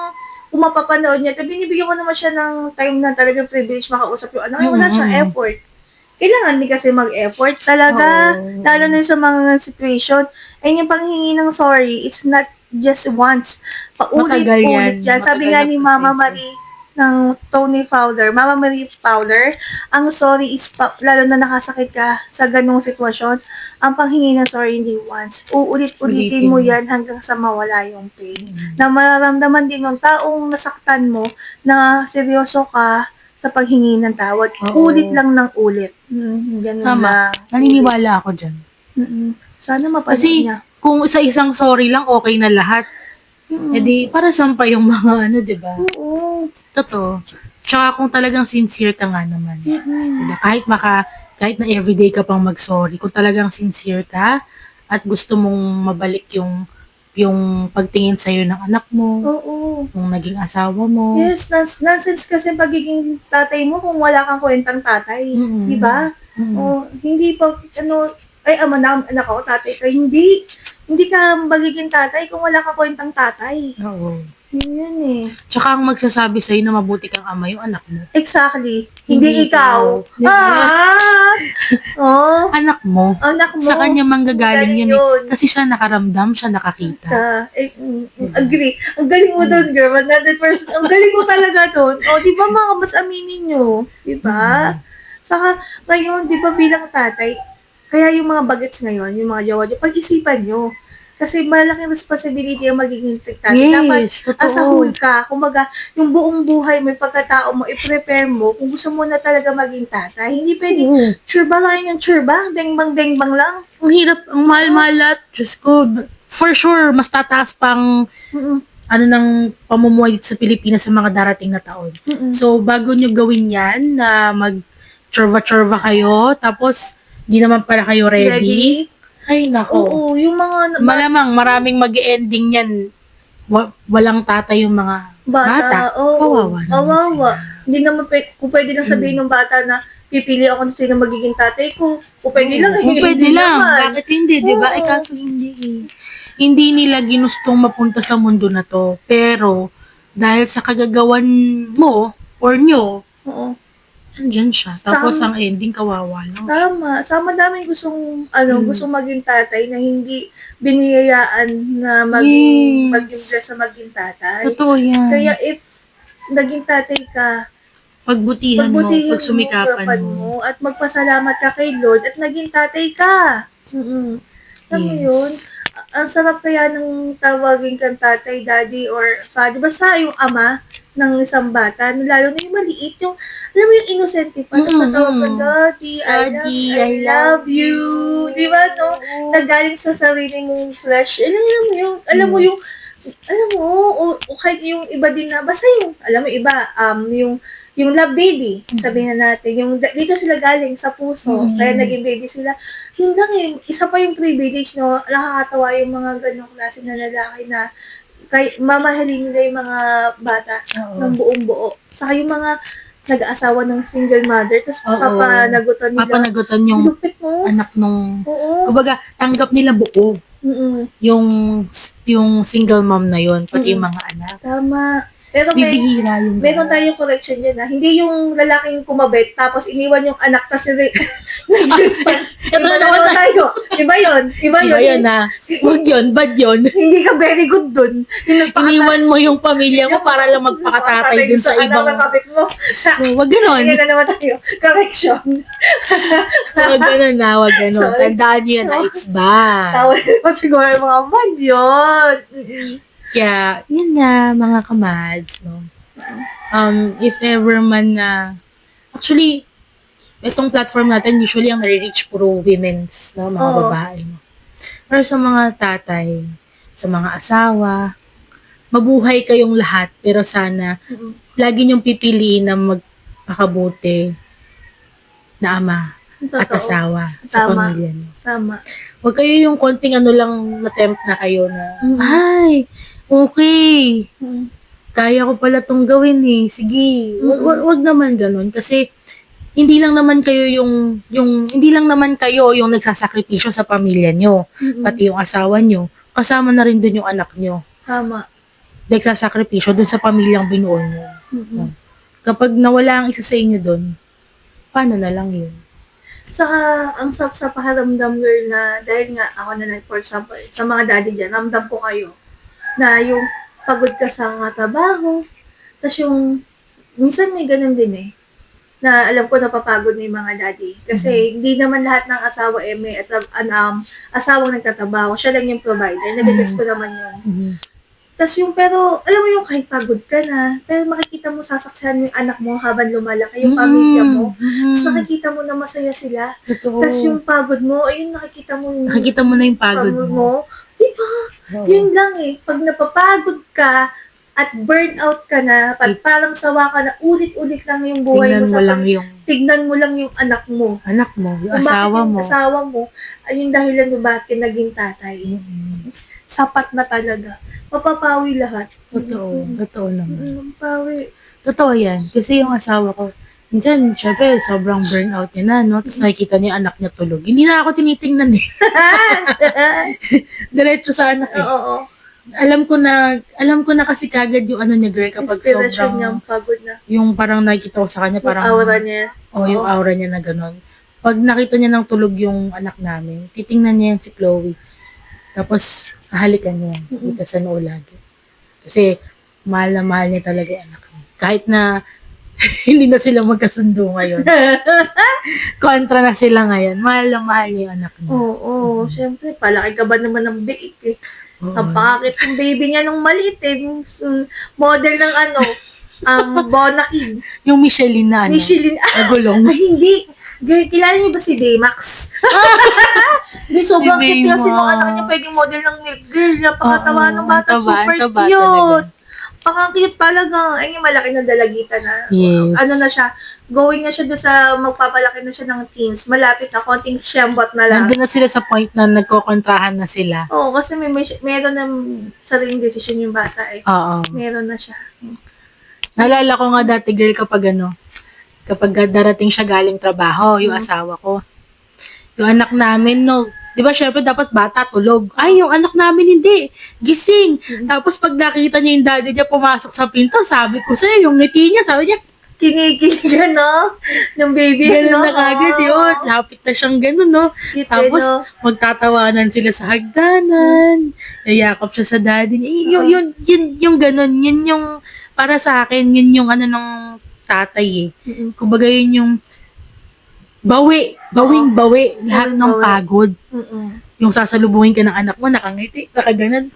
kung mapapanood niya, binibigyan ko naman siya ng time na talagang privilege makausap yung anak. Wala siyang effort. Kailangan din kasi mag-effort talaga. Oo. Lalo na sa mga situation. And yung panghingi ng sorry, it's not just once. Matagal Paulit-ulit yan. yan. Sabi Matagal nga na ni Mama proseso. Marie ng Tony Fowler, Mama Marie Fowler, ang sorry is, lalo na nakasakit ka sa ganung sitwasyon, ang panghingi ng sorry hindi once. Uulit-ulitin mo yan hanggang sa mawala yung pain. Na mararamdaman din ng taong nasaktan mo na seryoso ka sa paghingi ng tawad. Oo. Ulit lang ng ulit. Ganun Tama. lang. Naniniwala ako dyan. Sana mapanood Kasi niya. kung sa isang sorry lang, okay na lahat. Eh di, para saan pa yung mga ano, di ba? Oo. Totoo. Tsaka kung talagang sincere ka nga naman. Diba? Kahit na everyday ka pang mag-sorry, kung talagang sincere ka at gusto mong mabalik yung pagtingin sa'yo ng anak mo, Oo. yung naging asawa mo. Yes, nonsense kasi pagiging tatay mo kung wala kang kwentang tatay. Mm-mm. Di ba? Mm. O, hindi pa, ay, ama na, anak ko, tatay ka. Hindi. Hindi ka magiging tatay kung wala kang kwentang tatay. Oo. Yun eh. Tsaka ang magsasabi sa'yo na mabuti kang ama yung anak mo. Exactly. Hindi Hindi ikaw. ikaw. Diba? Oh, Anak mo. anak mo. Sa kanya manggagaling Galing yun. Kasi siya nakaramdam, siya nakakita. Agree. Ang galing mo doon, girl. 100%. Ang galing mo talaga doon. O, di ba mga mas aminin nyo? Di ba? Saka, ngayon, di ba bilang tatay, kaya yung mga bagets ngayon, yung mga jawa nyo, pag-isipan nyo. Kasi malaking responsibility ang magiging tatay. Dapat, Yes, totoo. asahul ka. Kumaga, yung buong buhay mo, yung pagkatao mo, i-prepare mo kung gusto mo na talaga maging tatay. Hindi pwedeng, Oo. tsurba lang yung tsurba, beng-bang lang. Ang hirap, ang mahal-mahal at Diyos ko, for sure, mas tataas pang ano ng pamumuhay dito sa Pilipinas sa mga darating na taon. So, bago nyo gawin yan, na mag-chorva-chorva kayo, tapos, di naman pala kayo ready. Ay, nako. Oo, yung mga Malamang maraming mag-ending yan. Walang tatay yung mga bata. Oo, Kawawa naman kawawa. sila. Hindi naman, kung pwede lang sabihin ng bata na pipili ako kung sino magiging tatay ko. Kung pwede lang, Kung pwede hindi lang. naman. Bakit hindi, di ba? Oo. Eh, kaso hindi eh. Hindi nila ginustong mapunta sa mundo na to. Pero, dahil sa kagagawan mo, or nyo, Oo. andyan siya. Tapos, ang ending, kawawa lang. Tama. Sama daming gustong maging tatay na hindi biniyayaan na maging blessed sa maging tatay. Totoo yan. Kaya if naging tatay ka, Pagbutihan mo, pagbutihin pagsumikapan mo. at magpasalamat ka kay Lord at naging tatay ka. Alam mo yun? Ang sarap kaya ng tawagin kang tatay, daddy, or father. Basta yung ama ng isang bata, lalo na yung maliit, yung, alam mo yung innocent pa, tapos natawag ka, daddy, I love you. Di ba, no? Nagaling sa sarili mong flesh. Alam mo o kahit yung iba din na, basta yung, alam mo, iba, yung love baby, sabihin na natin, yung dito sila galing sa puso, kaya naging baby sila. Yun lang isa pa yung privilege, no? Nakakatawa yung mga ganong klase na lalaki na mamahalin nila yung mga bata ng buong buo. Saka yung mga nag-aasawa ng single mother, tapos papanagutan nila. Papanagutan yung Lupit mo. anak nung, Oo. kumbaga, tanggap nila buo. Yung single mom na yun, pati yung mga anak. Tama. Pero Bibihira yung meron tayong correction dyan na hindi yung lalaking kumabit tapos iniwan yung anak kasi nag-response. Ito na naman tayo. Iba yun. Iba yun na. Huwag yun, bad yun. Hindi ka very good dun. Iniwan mo yung pamilya mo para lang magpakatatay dun sa ibang. Anak ng mo. Wag ganon. Ayan na naman tayo. Correction. Wag ganon na, wag ganon. Sorry. Tandaan nyo yan na it's bad. Tawa naman siguro yung mga bad yun. Kaya, yun nga, mga kamads, no? If ever man na, actually, itong platform natin, usually ang nare-reach puro women's, no? Mga babae, no? Pero sa mga tatay, sa mga asawa, mabuhay kayong lahat, pero sana, lagi niyong pipiliin na magpakabuti na ama at Totoo. asawa sa Tama. pamilya niyo. Tama. Huwag kayo yung konting ano lang na-tempt na kayo na, ay, okay, kaya ko pala tong gawin eh, sige, wag naman ganun. Kasi, hindi lang naman kayo hindi lang naman kayo yung nagsasakripisyo sa pamilya nyo, pati yung asawa nyo, kasama na rin dun yung anak nyo. Tama. Nagsasakripisyo dun sa pamilyang binuo nyo. Kapag nawala ang isa sa inyo dun, paano na lang yun? Saka, ang sa paharamdam, girl, na dahil nga ako na like, for example, sa mga daddy dyan, ramdam ko kayo na yung pagod ka sa trabaho, tapos yung, minsan may ganun din eh, na alam ko napapagod na yung mga daddy. Kasi hindi naman lahat ng asawa may asawang nagtatrabaho, siya lang yung provider, nagagets ko naman yun. Tapos yung, pero, alam mo yung kahit pagod ka na, pero makikita mo sasaksihan mo yung anak mo habang lumalaki, yung pamilya mo. Tapos nakikita mo na masaya sila. Totoo. Tapos yung pagod mo, ayun, nakikita mo yung Nakikita mo na yung pagod mo. Diba? Yun lang eh. Pag napapagod ka at burnout ka na, parang sawa ka na, ulit-ulit lang yung buhay Tingnan mo lang yung tignan mo lang yung anak mo. yung Kung asawa bakit mo. yung asawa mo, ayun dahilan mo bakit ka naging tatay. Sapat na talaga. Mapapawi lahat. Totoo. Totoo naman. Mapapawi. Totoo yan. Kasi yung asawa ko, minsan, syempre, sobrang burnout niya na, no? Tapos nakikita niya yung anak niya tulog. Hindi na ako tinitingnan eh. Diretso sa anak eh. Oo. Alam ko na kasi kagad yung ano niya, girl, kapag Inspiration niya, sobrang, pagod na. yung parang nakikita ko sa kanya, Yung parang, aura niya. yung aura niya na gano'n. Pag nakita niya ng tulog yung anak namin, titingnan niya yan si Chloe. Tapos, hahalikan niya dito sa noo lagi. Kasi, mahal na mahal niya talaga yung anak niya. Kahit na, hindi na sila magkasundo ngayon. Kontra na sila ngayon. Mahal na mahal niya yung anak niya. Oo, syempre, palaki ka ba naman ng biik eh. Oo. Ang pakakit yung baby niya nung maliit eh. Yung model ng Bonakid. Yung Michelin na ano. Michelin. Na gulong. Ay, hindi. Girl, kilala niyo ba si Baymax? Hindi, sobrang Si cute kasi nung Baymax. anak niya pwedeng model ng milk. Girl, napakatawa Oo, ng bata. ang taba, Super ang taba cute. Paka-cute talaga. Ay, yung malaki na dalagita na. Yes. Ano na siya, going na siya doon sa magpapalaki na siya ng teens. Malapit na, konting siyambot na lang. Nandun na sila sa point na nagkokontrahan na sila. Oo, kasi meron ng sariling desisyon yung bata eh. Oo. Meron na siya. Naalala ko nga dati, girl, kapag darating siya galing trabaho, yung asawa ko. Yung anak namin, no, di ba, syempre, dapat bata, tulog. Ay, yung anak namin, hindi. Gising. Tapos, pag nakita niya yung daddy niya pumasok sa pinto, sabi ko sa'yo, yung ngiti niya, sabi niya, Kinikilig ka, no? Ng baby, ganun no? na kagad yun. Lapit na siyang ganun, no? Cute, Tapos, no? magtatawanan sila sa hagdanan. Yayakap siya sa daddy niya. Yung ganun, yun yung, para sa akin, yun yung ano ng tatay eh. Kumbaga yun yung bawing-bawi, lahat ng Bawing-bawi. pagod. Yung sasalubungin ka ng anak mo, nakangiti, nakaganan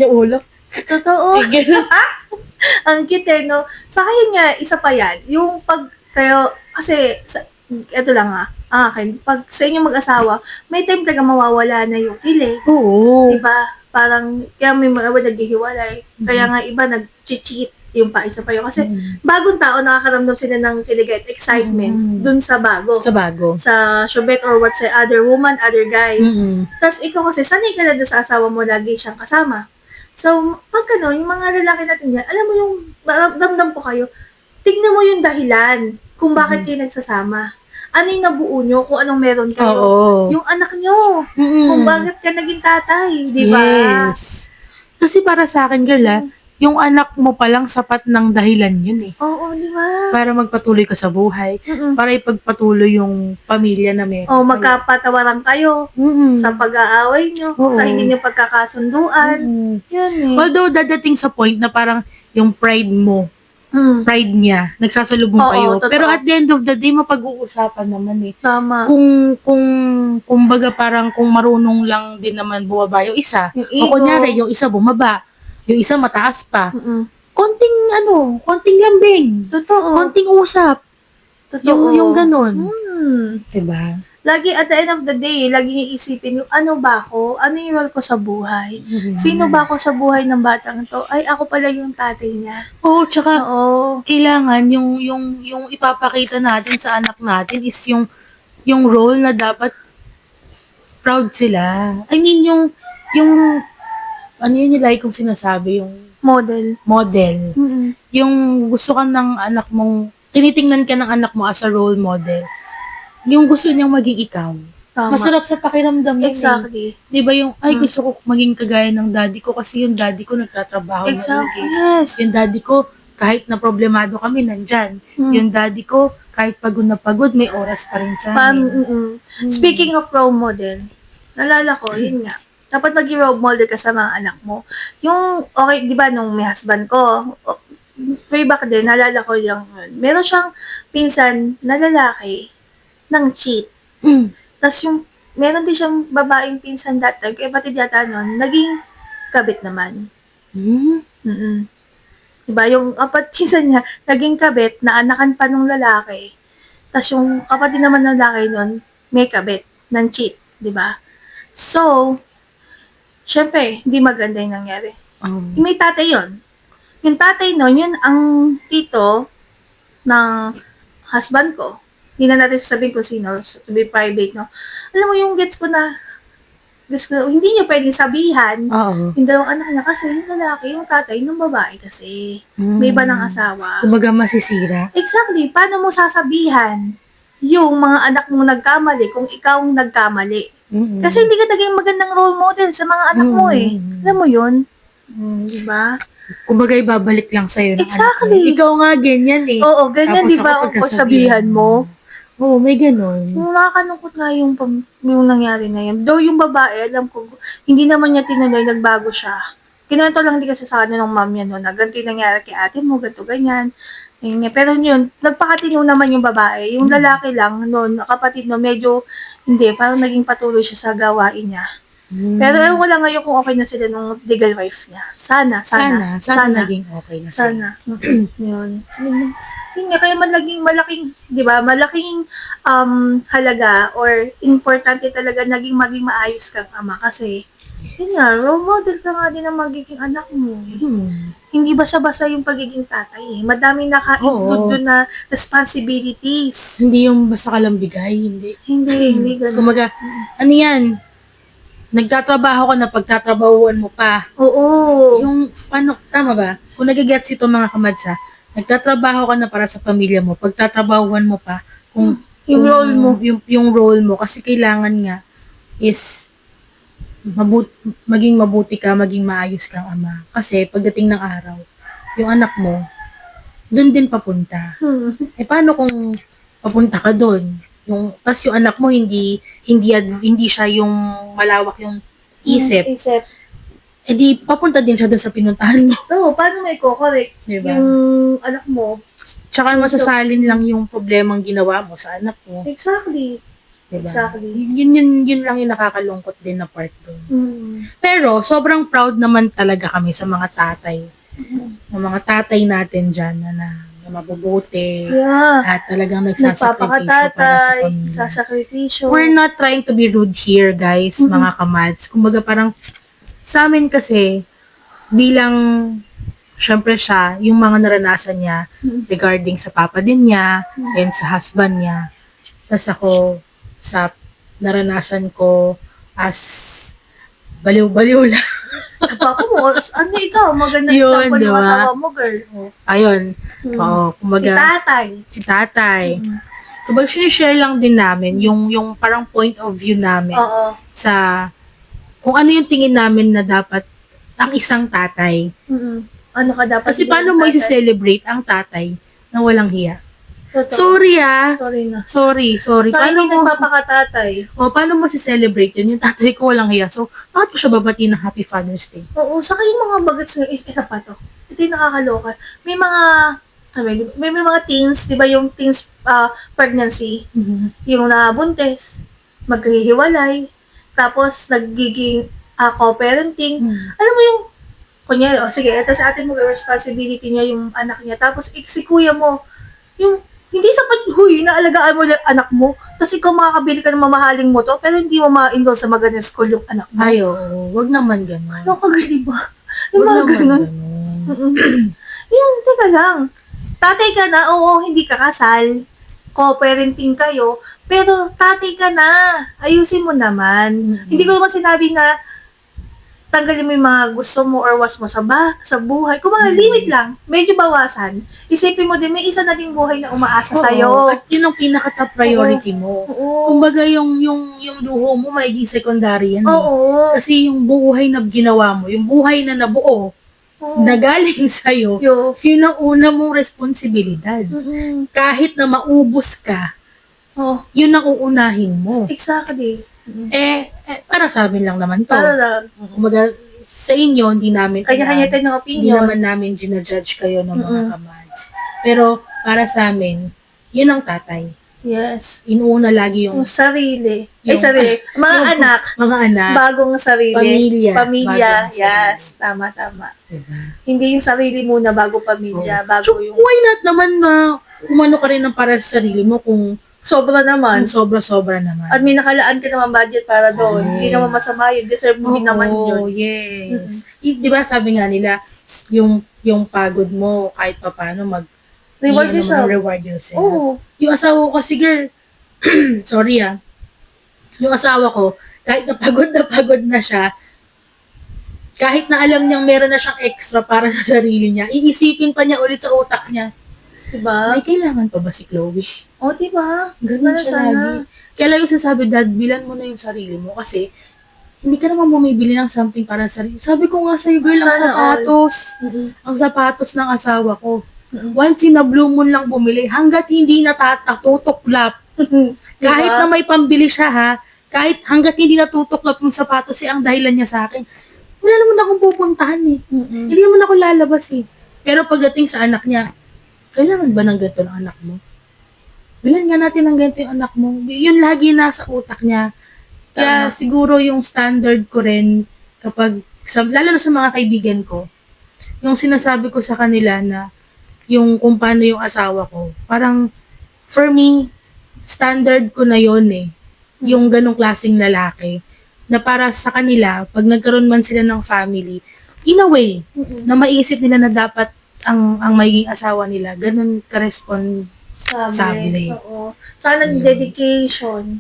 yung ulo. Totoo. Eh, ganun. Ang cute eh, no? Sa akin nga, isa pa yan. Yung pag kayo, kasi, ito lang akin, pag sa inyong mag-asawa, may time talaga mawawala na yung kilig. Oo. Diba? Parang, kaya may mga iba naghihiwalay. Kaya nga iba nag-cheat yung pa, isa pa yun. Kasi, bagong tao, nakakaramdam sila ng kilig at excitement dun sa bago. Sa bago. Sa showbiz or what's the other woman, other guy. Mm-mm. Tapos ikaw kasi, sanay ka na doon sa asawa mo, lagi siyang kasama. So, pag yung mga lalaki natin yan, alam mo yung, damdam ko kayo, tignan mo yung dahilan kung bakit kayo nagsasama. Ano yung nabuo nyo, kung anong meron kayo. Oo. Yung anak nyo, kung bakit ka naging tatay, di ba? Yes. Kasi para sa akin, girl, yung anak mo palang sapat ng dahilan yun eh. Oo, di ba? Para magpatuloy ka sa buhay. Para ipagpatuloy yung pamilya na meron. O, magkapatawaran kayo sa pag-aaway nyo, Oo. sa hindi nyo pagkakasunduan. Yun eh. Although, dadating sa point na parang yung pride mo, pride niya, nagsasalubong Oo, kayo. totoo. Pero at the end of the day, mapag-uusapan naman eh. Tama. Kumbaga parang kung marunong lang din naman bumaba yung isa. Yung O ego. kunyari, yung isa bumaba. Yung isa mataas pa. Konting lambing. Totoo. Konting usap. Totoo. Yung ganun. Diba? Lagi at the end of the day, lagi niyo isipin yung ano ba ako? Ano yung role ko sa buhay? Sino ba ako sa buhay ng batang to? Ay, ako pala yung tatay niya. Oo, tsaka Oo. kailangan yung ipapakita natin sa anak natin is yung role na dapat proud sila. I mean, yung ano yun yung like kong sinasabi, yung Model. model. Yung gusto ka ng anak mong tinitingnan ka ng anak mo as a role model, yung gusto niyang maging ikaw. Tama. Masarap sa pakiramdam yun Exactly. Di ba yung, ay gusto ko maging kagaya ng daddy ko kasi yung daddy ko nagtatrabaho Exactly. maigi. Yes. Yung daddy ko, kahit na problemado kami, nandyan. Yung daddy ko, kahit pagod na pagod, may oras pa rin sa amin. Speaking of role model, nalala ko, yun nga. Dapat maging role model ka sa mga anak mo. Yung, okay, di ba, nung may husband ko, way back din, nalala ko yung, meron siyang pinsan na lalaki ng cheat. Mm. Tapos yung, meron din siyang babaeng pinsan that time, kaya batid yata nun, naging kabit naman. Mm. Diba? Yung pinsan niya, naging kabit, na anakan pa nung lalaki. Tapos yung kapatid naman ng lalaki nun, may kabit, ng cheat. Diba? So, syempre, hindi maganda yung nangyari. May tatay yun. Yung tatay nun, yun ang tito ng husband ko. Hindi na natin sasabihin kung sino, to be private, no? Alam mo yung gets ko, hindi niya pwedeng sabihan yung dalawang anak niya kasi yung lalaki, yung tatay, yung babae kasi. May iba ng asawa. Kumaga masisira. Exactly. Paano mo sasabihan yung mga anak mo nagkamali kung ikaw ang nagkamali? Kasi hindi ka naging magandang role model sa mga anak mo eh. Alam mo yun? Diba? Kumbaga babalik lang sa'yo ng Exactly. anak mo. Ikaw nga ganyan eh. Oo, ganyan Tapos diba ako ang pagsabihan mo? Oo, may ganun. Nakakalungkot nga yung nangyari na yan. Though yung babae, alam ko, hindi naman niya tinuloy, nagbago siya. Kinuwento lang din kasi sa kanya ng mom niya, no, na ganito yung nangyari kay ate mo, ganito, ganyan. Ayun, pero yun, nagpakatino naman yung babae. Yung lalaki lang, noon, kapatid no, medyo, hindi, parang naging patuloy siya sa gawain niya. Pero ewan ko lang ngayon kung okay na sila nung legal wife niya. Sana. Sana naging okay na sila. Sana. Yun. Yun nga, kaya malaking, di ba, malaking halaga or importante talaga maging maayos kang ama kasi, yun nga, role model ka nga din ng magiging anak mo. Hindi basta-basta yung pagiging tatay eh. Madaming naka-include doon na responsibilities. Hindi yung basta ka lang bigay, hindi. Hindi ganun. Kumaga, ano yan? Nagtatrabaho ka na pagtatrabahuan mo pa. Oo. Yung, paano, tama ba? Kung nagigets ito mga kamadsa, nagtatrabaho ka na para sa pamilya mo, pagtatrabahuan mo pa, Yung role mo. Yung role mo, kasi kailangan nga is maging mabuti ka, maging maayos kang ama. Kasi pagdating ng araw, yung anak mo, doon din papunta. Eh paano kung papunta ka doon? Tas yung anak mo hindi siya yung malawak yung isip. Eh di papunta din siya doon sa pinuntahan mo. Oo, paano may correct Diba? yung anak mo? Tsaka masasalin lang yung problemang ginawa mo sa anak mo. Exactly. Diba? Exactly. Yun lang yung nakakalungkot din na part doon. Pero sobrang proud naman talaga kami sa mga tatay. Ng mga tatay natin dyan na mabubuti. Yeah. At talagang nagsasakripisyo para sa Nagpapakatatay, pamilya. sasakripisyo. We're not trying to be rude here, guys, mga kamads. Kumbaga parang sa amin kasi, bilang, syempre siya, yung mga naranasan niya regarding sa papa din niya and sa husband niya. Tapos ako, sa naranasan ko as baliw-baliw lang. Sa papa mo, ano ikaw? Maganda Yun, example yung diba? asawa mo, girl. Ayun. Oo, kumbaga, Si tatay. Kumbaga, sinishare lang din namin yung parang point of view namin Oo. sa kung ano yung tingin namin na dapat ang isang tatay. Ano ka dapat? Kasi paano mo isi-celebrate ang tatay na walang hiya? Totoo. Sorry Sorry na. Sorry. Sa Paano hindi mo, nagpapakatatay. paano mo si-celebrate yun? Yung tatay ko walang hiya. So, bakit ko siya babatiin ng Happy Father's Day? Oo, saka yung mga bagets na isa pa to. Ito yung nakakaloka. May mga teens, di ba yung teens pregnancy, yung nabuntis, maghihiwalay, tapos nagiging co-parenting. Alam mo yung, kunyari, sige, ito sa atin mo, responsibility niya yung anak niya, tapos si kuya mo, yung, hindi sapat, naalagaan mo yung anak mo, tapos ikaw makakabili ka ng mamahaling moto, pero hindi mo ma-enroll sa magandang school yung anak mo. Ay, oo. Wag naman ganun. Ano ka, di ba? Yung Wag mga naman ganun. ganun. Yung, teka lang. Tatay ka na, oo, hindi ka kasal. Co-parenting kayo. Pero tatay ka na. Ayusin mo naman. Hindi ko naman sinabi na tanggalin mo yung mga gusto mo or wants mo sa buhay. Kung mga limit lang, medyo bawasan. Isipin mo din, may isa na ding buhay na umaasa sa'yo. At yun ang pinaka-top priority mo. Oo. Kumbaga yung luho mo magiging secondary yan. Oo. Kasi yung buhay na ginawa mo, yung buhay na nabuo, na galing sa'yo, yun ang una mong responsibilidad. Kahit na maubos ka, yun ang uunahin mo. Exactly. Para sa amin lang naman to. Para lang. Kumbaga, sa inyo, hindi namin, Kanya-kanya tayo ng hindi opinion. naman namin ginajudge kayo ng mga kamads. Pero, para sa amin, yun ang tatay. Yes. Inuuna lagi yung Yung sarili. Yung- Sarili. Mga yung- anak. mga anak. Bagong sarili. Pamilya. Pamilya. Bagong Yes. sarili. Tama. Diba? Hindi yung sarili muna bago pamilya. Bago yung Why not naman na umano ka rin ng para sa sarili mo kung sobra naman. sobra-sobra naman. At may nakalaan ka naman budget para doon. Hindi naman masama yun. Deserve mo din naman yun. Yes. Di ba sabi nga nila, yung pagod mo kahit papaano Reward yourself. Reward yourself. Oo. Yung asawa ko kasi girl, sorry yung asawa ko, kahit na pagod na siya, kahit na alam niyang meron na siyang extra para sa sarili niya, iisipin pa niya ulit sa utak niya, Diba? may kailangan pa ba si Chloe? O, diba? Ganun siya lagi. Kaya lagi sasabi, Dad, bilan mo na yung sarili mo kasi hindi ka naman bumibili ng something para sa sarili. Sabi ko nga sa'yo, girl, ang Sana sapatos. Ang sapatos ng asawa ko. Once in a blue moon lang bumili, hanggat hindi natatutuklap. Kahit na may pambili siya ha, kahit hanggat hindi natutuklap yung sapatos, ang dahilan niya sa akin. Wala naman akong pupuntahan eh. Hindi naman ako lalabas eh. Pero pagdating sa anak niya, kailangan ba ng ganito ng anak mo? Bilan nga natin ng ganito yung anak mo. Yun lagi nasa utak niya. Kaya siguro yung standard ko rin kapag, lalo na sa mga kaibigan ko, yung sinasabi ko sa kanila na yung kung paano yung asawa ko, parang for me, standard ko na yon eh. Yung ganong klaseng lalaki. Na para sa kanila, pag nagkaroon man sila ng family, in a way, na maisip nila na dapat ang magiging asawa nila, ganun ka-responsable. Oo. Sana dedication.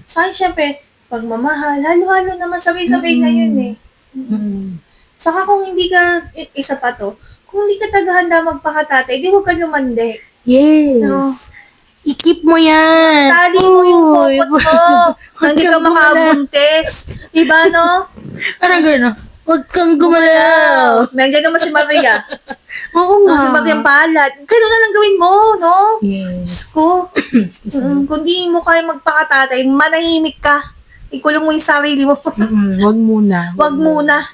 Sana syempre, pagmamahal, halo-halo naman, sabay-sabay na yun eh. Saka kung hindi ka, isa pa to, kung hindi ka tagahanda magpakatatay, di huwag ka lumandi. Yes. No? I-keep mo yan. Tali mo yung Uy, popot mo. Hindi ka makabuntis. Diba, no? Parang gano'n. Huwag kang gumalaw. Nandiyan naman si Maria. Oo nga. Si Maria Palad. Ganun na lang gawin mo, no? Yes. Ko. Excuse me. Kung di mo kaya magpakatatay, manahimik ka. Ikulong mo yung sarili mo. Wag muna. Wag muna.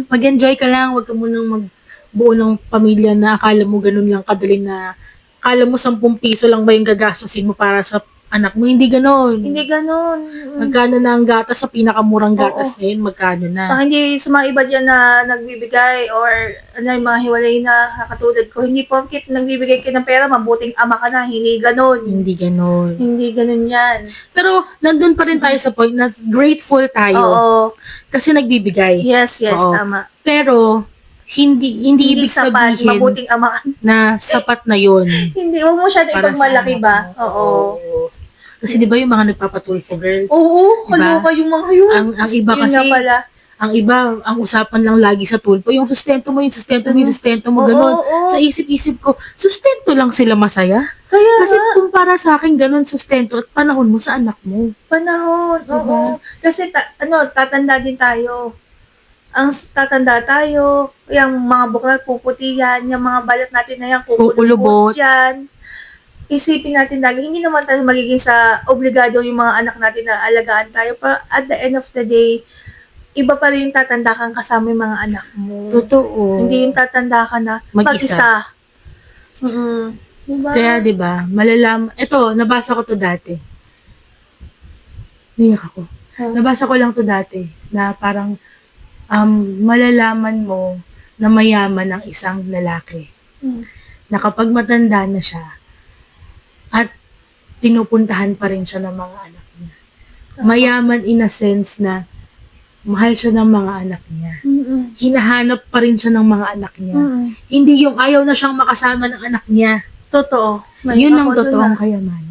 Mag-enjoy ka lang. Wag ka munang magbuo ng pamilya na akala mo ganun lang kadali na akala mo 10 piso lang ba yung gagastusin mo para sa anak mo. Hindi ganun. Hindi ganun. Magkano na ang gatas sa pinakamurang gatas ngayon? Magkano na? Sa hindi sa mga iba dyan na nagbibigay or yung mga hiwalay na katulad ko, hindi porkit nagbibigay ka ng pera, mabuting ama ka na. Hindi ganun. Hindi ganun. Hindi ganun yan. Pero nandun pa rin tayo sa point na grateful tayo. Oo. Kasi nagbibigay. Yes, Oo. tama. Pero hindi ibig sapat, sabihin mabuting ama ka. na sapat na yun. Hindi, huwag mo siya na Para sa ipagmalaki anak ba? mo. Oo. Kasi di ba yung mga nagpapatulfo girl? Oo, Diba? kaloka yung mga yun. Ang iba Yun kasi, nga pala. ang iba, ang usapan lang lagi sa tulpo, yung sustento mo, Oo, ganun. oo. Sa isip-isip ko, sustento lang sila masaya? Kaya Kasi nga, kung para sa akin, ganun sustento at panahon mo sa anak mo. panahon. Diba? Oo. Kasi tatanda din tayo. Ang tatanda tayo, yung mga buklat puputi yan, yung mga balat natin na yan, Kukulubot. kukulubot yan. Isipin natin lagi, hindi naman tayo magiging sa obligado yung mga anak natin na alagaan tayo. Pero at the end of the day, iba pa rin yung tatanda kang kasama yung mga anak mo. Totoo. Hindi yung tatanda ka na Mag-isa. mag-isa. Diba? Kaya, di ba, malalaman, ito, nabasa ko to dati. Niyak ako. Nabasa ko lang to dati, na parang, malalaman mo na mayaman ang isang lalaki. Na kapag matanda na siya, at pinupuntahan pa rin siya ng mga anak niya. Mayaman in a sense na mahal siya ng mga anak niya. Hinahanap pa rin siya ng mga anak niya. Hindi yung ayaw na siyang makasama ng anak niya. Totoo. Yun ang totoong kayamanan.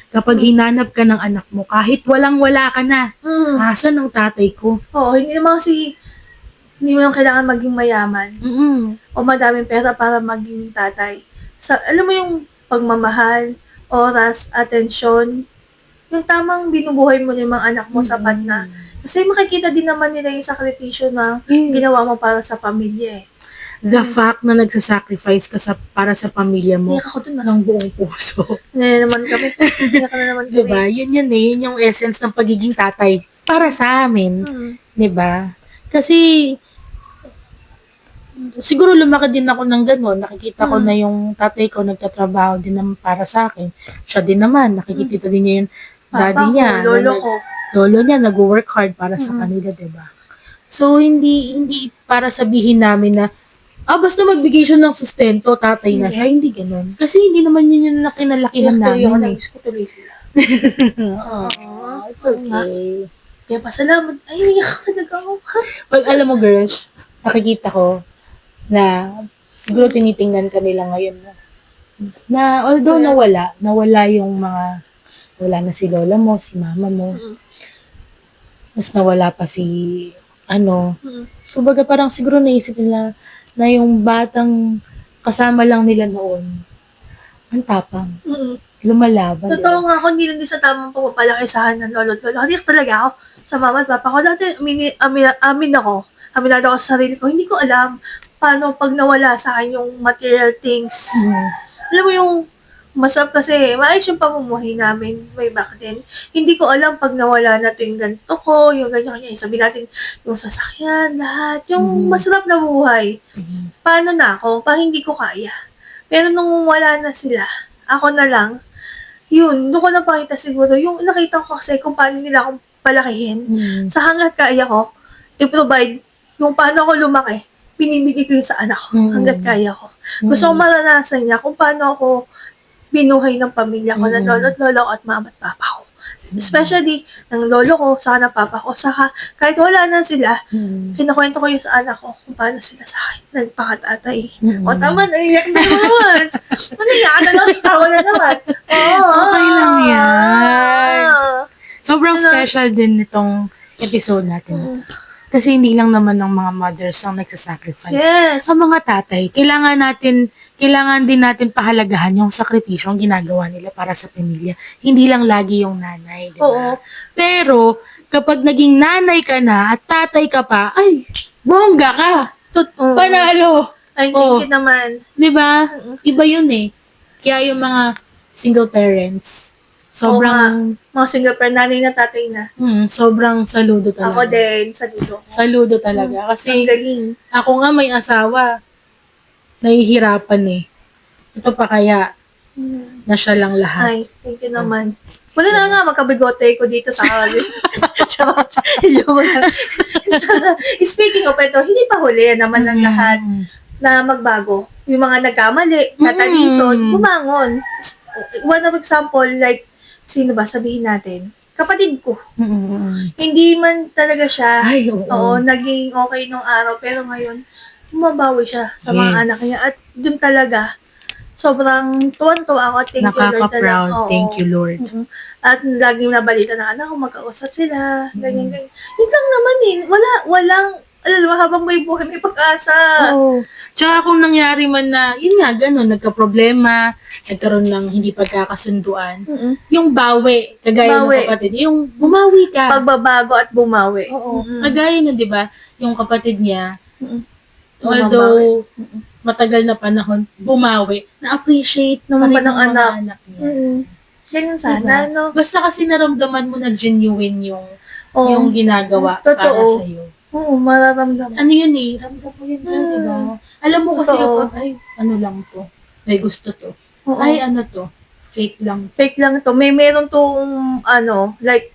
Kapag hinanap ka ng anak mo, kahit walang-wala ka na, asan ang tatay ko? Oo, hindi naman kasi Hindi mo lang kailangan maging mayaman Mm-mm. o madaming pera para maging tatay. Alam mo yung pagmamahal, oras, atensyon, yung tamang binubuhay mo yung mga anak mo sapat na. Kasi makikita din naman nila yung sakripisyo na Yes. ginawa mo para sa pamilya eh. The fact na nagsasacrifice ka para sa pamilya mo Iyak ako dun ah. ng buong puso. Iyak na naman kami. Diba? Yun yun eh. Yun yung essence ng pagiging tatay para sa amin. Mm. Diba? Kasi, siguro lumaki din ako ng gano'n. Nakikita ko na yung tatay ko nagtatrabaho din naman para sa akin. Siya din naman. Nakikita din niya yung daddy Papa niya. ko, lolo ko. Lolo niya, nag-work hard para sa kanila, diba? So, hindi para sabihin namin na, basta magbigay siya ng sustento, tatay na siya. Hindi ganun. Kasi hindi naman yun yung kinalakihan namin eh. Namiss ko tuloy sila. It's okay. Kaya pasalamat. Ay, niyak ka talaga ako. Pag alam mo, girls, nakikita ko na siguro tinitingnan ka nila ngayon na although nawala yung mga, wala na si lola mo, si mama mo, mas nawala pa si, kumbaga parang siguro naisip nila na yung batang kasama lang nila noon, ang tapang, lumalaban. Totoo nga ako, hindi lang din sa tamang pagpapalakisahan ng lolo at lolo. Hindi talaga ako sa mama at papa ko. Dati, aminado ako sa sarili ko. Hindi ko alam paano pag nawala sa akin yung material things. Alam mo yung masarap kasi, maayos yung pamumuhay namin way back then. Hindi ko alam pag nawala na ito yung ganito ko, yung ganyan. Sabi natin, yung sasakyan, lahat. Yung masarap na buhay. Paano na ako? Parang hindi ko kaya. Pero nung wala na sila, ako na lang, yun, doon ko napakita siguro, yung nakita ko kasi kung paano nila akong palakihin. Sa hanggat kaya ko, i-provide yung paano ako lumaki, pinibigay ko yun sa anak ko, hanggat kaya ko. Gusto ko maranasan niya kung paano ako binuhay ng pamilya ko, ng lolo at lola ko at mama at papa ko. Especially ng lolo ko, saka ng papa ko, saka kahit wala na sila, kinakwento ko yun sa anak ko kung paano sila sa akin nagpakatatay. O tama, naiyak na naman. Naiyak na naman, tawa na naman. Okay lang yan. Sobrang special din nitong episode natin na to. Kasi hindi lang naman ng mga mothers ang nagsasacrifice. Yes. Ang mga tatay, kailangan din natin pahalagahan yung sakripisyong ginagawa nila para sa pamilya. Hindi lang lagi yung nanay, di ba? Oo. Pero, kapag naging nanay ka na at tatay ka pa, ay, bongga ka! Totoo. Panalo! Ay, thank you naman. Di ba? Iba yun eh. Kaya yung mga single parents, sobrang, Mga single parent, nanay na tatay na. sobrang saludo talaga. Ako din, saludo. Saludo talaga. Kasi, Ang galing. ako nga may asawa, nahihirapan eh. Ito pa kaya, na siya lang lahat. Ay, thank you naman. Wala na nga, magkabigote ko dito sa college. Joke lang. Speaking of ito, hindi pa huli naman ng lahat na magbago. Yung mga nagkamali, natalisod, bumangon. One of example, like, sino ba sabihin natin? Kapatid ko. Hindi man talaga siya, Ay, oo. naging okay nung araw, pero ngayon, bumabawi siya sa mga Yes. anak niya. At dun talaga, sobrang tuwan-tuwa ako at thank you Lord talaga. Nakaka-proud. Oo. Thank you, Lord. At laging nabalita na anak ko, magkausap sila, ganyan. Yun lang naman eh. Walang, alam mo, habang may buhay, may pag-asa. Oo. Tsaka kung nangyari man na, yun nga, gano'n, nagka-problema, nagkaroon ng hindi pagkakasunduan, yung bawi, kagaya Bawi. ng kapatid, yung bumawi ka. Pagbabago at bumawi. Oo. Kagaya na, di ba, yung kapatid niya, Mm-mm. although matagal na panahon, bumawi, na-appreciate Naman pa rin ng ng mga anak. anak niya. Ganyan sana, Diba? no? Basta kasi naramdaman mo na genuine yung Oo. yung ginagawa para Totoo. sa'yo. Oo, mararamdaman. Ano yun eh, ramdam mo yun, diba? Alam mo kasi Totoo. kapag, ay, ano lang to, may gusto to. Oo. Ay, ano to, fake lang. Fake lang to. Meron tong, like,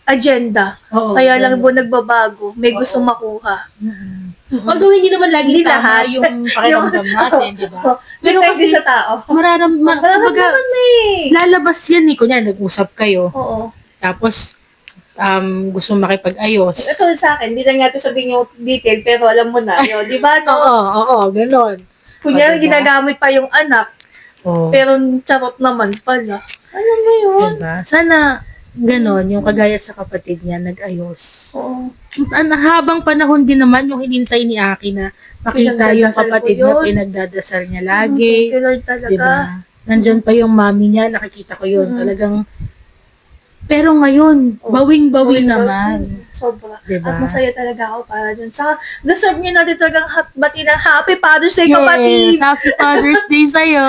agenda. Oo, Kaya lang ganun. po nagbabago. May Oo. gusto makuha. Although hindi naman lagi Hindi tama lahat. yung pakiramdam natin, di ba? Pero Depende kasi, sa tao. kumbaga, Mararamdaman mo eh. lalabas yan eh. Kunyari, nag-usap kayo, Oo. tapos, gusto makipag-ayos. Ito sa akin, hindi lang natin sabihin yung detail, pero alam mo na yun. Di ba, no? Oo, ganon. Kunyari, Diba? ginagamit pa yung anak, Oo. pero charot naman pala. Alam mo yun? Diba? Sana, Ganon, yung kagaya sa kapatid niya, nag-ayos. Oo. Habang panahon din naman yung hinintay ni Aki na makita yung Pinagdadasal kapatid ko niya, yun. pinagdadasal niya Thank lagi. you, Lord, talaga. Diba? Nandyan pa yung mami niya, nakikita ko yun. Talagang, pero ngayon, bawing-bawi naman. Sobra. Diba? At masaya talaga ako para dun. Saka, deserve nyo natin talagang bati ng Happy Father's Day, kapatid! Yes, Happy Father's Day sa'yo!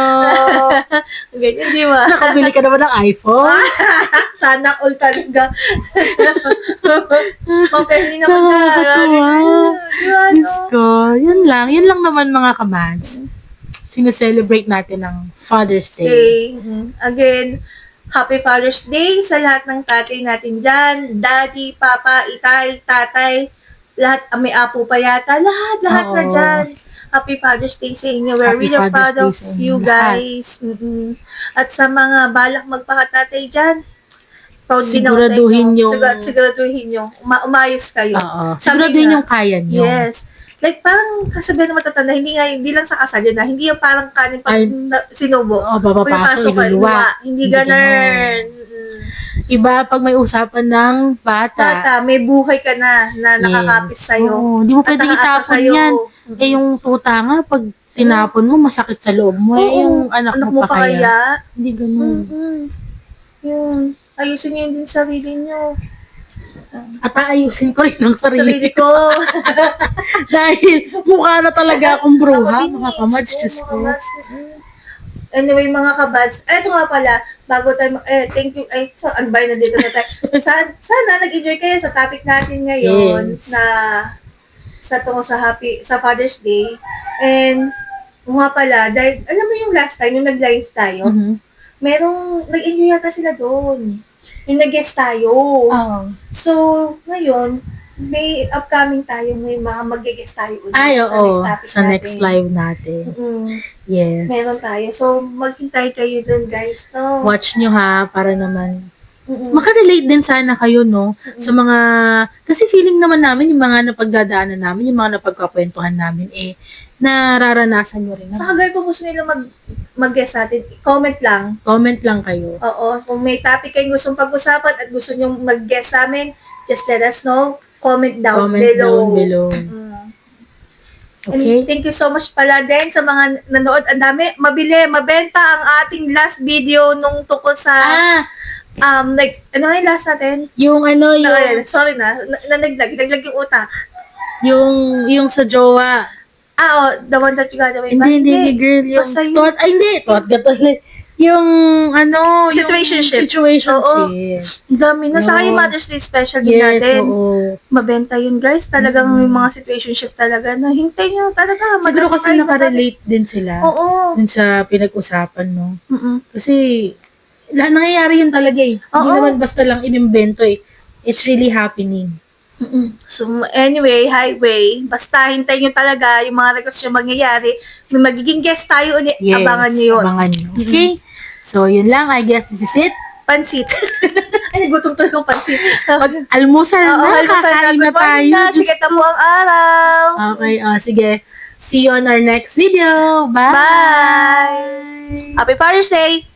Ganyan, di ba? Nakabili ka naman ng iPhone? Sana all talaga. Okay, hindi naman na. Nakakatuwa. Di ba, no? Diyos ko, yun lang naman mga kamads. Sineselebrate natin ng Father's Day. Okay. Again, Happy Father's Day sa lahat ng tatay natin dyan. Daddy, papa, itay, tatay, lahat, may apo pa yata. Lahat Oo. na dyan. Happy Father's Day sa inyo. We're Happy really Father's proud Day of sa inyo you lahat. guys. At sa mga balak magpakatatay dyan, proud din ako sa Siguraduhin inyo. yung- Siguraduhin nyo. Umayos kayo. Oo. Sabi Siguraduhin nga, yung kaya nyo. Yes. Like, parang kasabihan ng matatanda, hindi lang sa kasal yun na, hindi yung parang kanin pag Ay. sinubo. Oo, papapaso, ka, iluluwa. Hindi Hindi ganun. Iba pag may usapan ng bata. Bata, may buhay ka na nakakapit Yes. sa'yo. Oo, hindi mo At pwedeng nakaasa itapon sa'yo. yan. Eh, yung tuta nga, pag tinapon mo, masakit sa loob mo. Eh, Oo, yung anak mo pa kaya. Hindi ganun. Yun. Ayusin nyo din sarili nyo. At aayusin ko rin ang sarili Sarili ko. Dahil mukha na talaga akong bruha, Ako din, mga kamads, eh. Diyos Oo, ko. mga kamads. Anyway, mga kabads, eto nga pala, bago tayo, thank you, unbay na dito na tayo. Sana nag-enjoy kayo sa topic natin ngayon Yes. na sa tungo sa Father's Day. And, nga pala, dahil, alam mo yung last time, yung nag-live tayo, Mhm. nag-enjoy yata sila doon. Yung nag-guest tayo. Oo. So, ngayon, may upcoming tayo, may mga mag-guest tayo ulit Ay, oo. topic Sa natin. next live natin. Yes. Meron tayo. So, maghintay kayo dun, guys. No? Watch nyo ha, para naman Mm-mm. makarelate din sana kayo, no? Sa mga, kasi feeling naman namin, yung mga napagdadaanan namin, yung mga napagkakwentuhan namin, eh, nararanasan nyo rin. Sa kagaya kung gusto nila mag-guest natin, comment lang. Comment lang kayo. Oo. Kung may topic kayong gustong pag-usapan at gusto nyo mag-guest sa amin, just let us know. Comment down Comment below. down below. Okay? And thank you so much pala din sa mga nanood. Ang dami, mabenta ang ating last video nung tungkol sa, like, ano nga yung last natin? Yung Sorry naglag yung utak. yung sa jowa. The one that you got away. Hindi, girl. Yung Basta yun. thought gatol. Yung, Situationship. Situationship. Ang dami na. Saka yung Mother's Day special din Yes, natin. oo. Mabenta yun, guys. Talagang may mga situationship talaga na hintay nyo talaga. Siguro kasi nakarelate din sila. Oo. Dun sa pinag-usapan, no? Mm-mm. Kasi, nangyayari yun talaga eh. Hindi Oo. naman basta lang inimbento eh. It's really happening. So, anyway, highway. Basta hintay nyo talaga yung mga request yung mangyayari. May magiging guest tayo ulit. Yes, Abangan nyo yun. Abangan nyo. Okay? So, yun lang. I guess this is it. Pansit. Ay, nagutong talagang pansit. Almusal na. Kakain na tayo. Diyos Sige, ko. tapo ang araw. Okay, sige. See you on our next video. Bye! Bye! Happy Father's Day!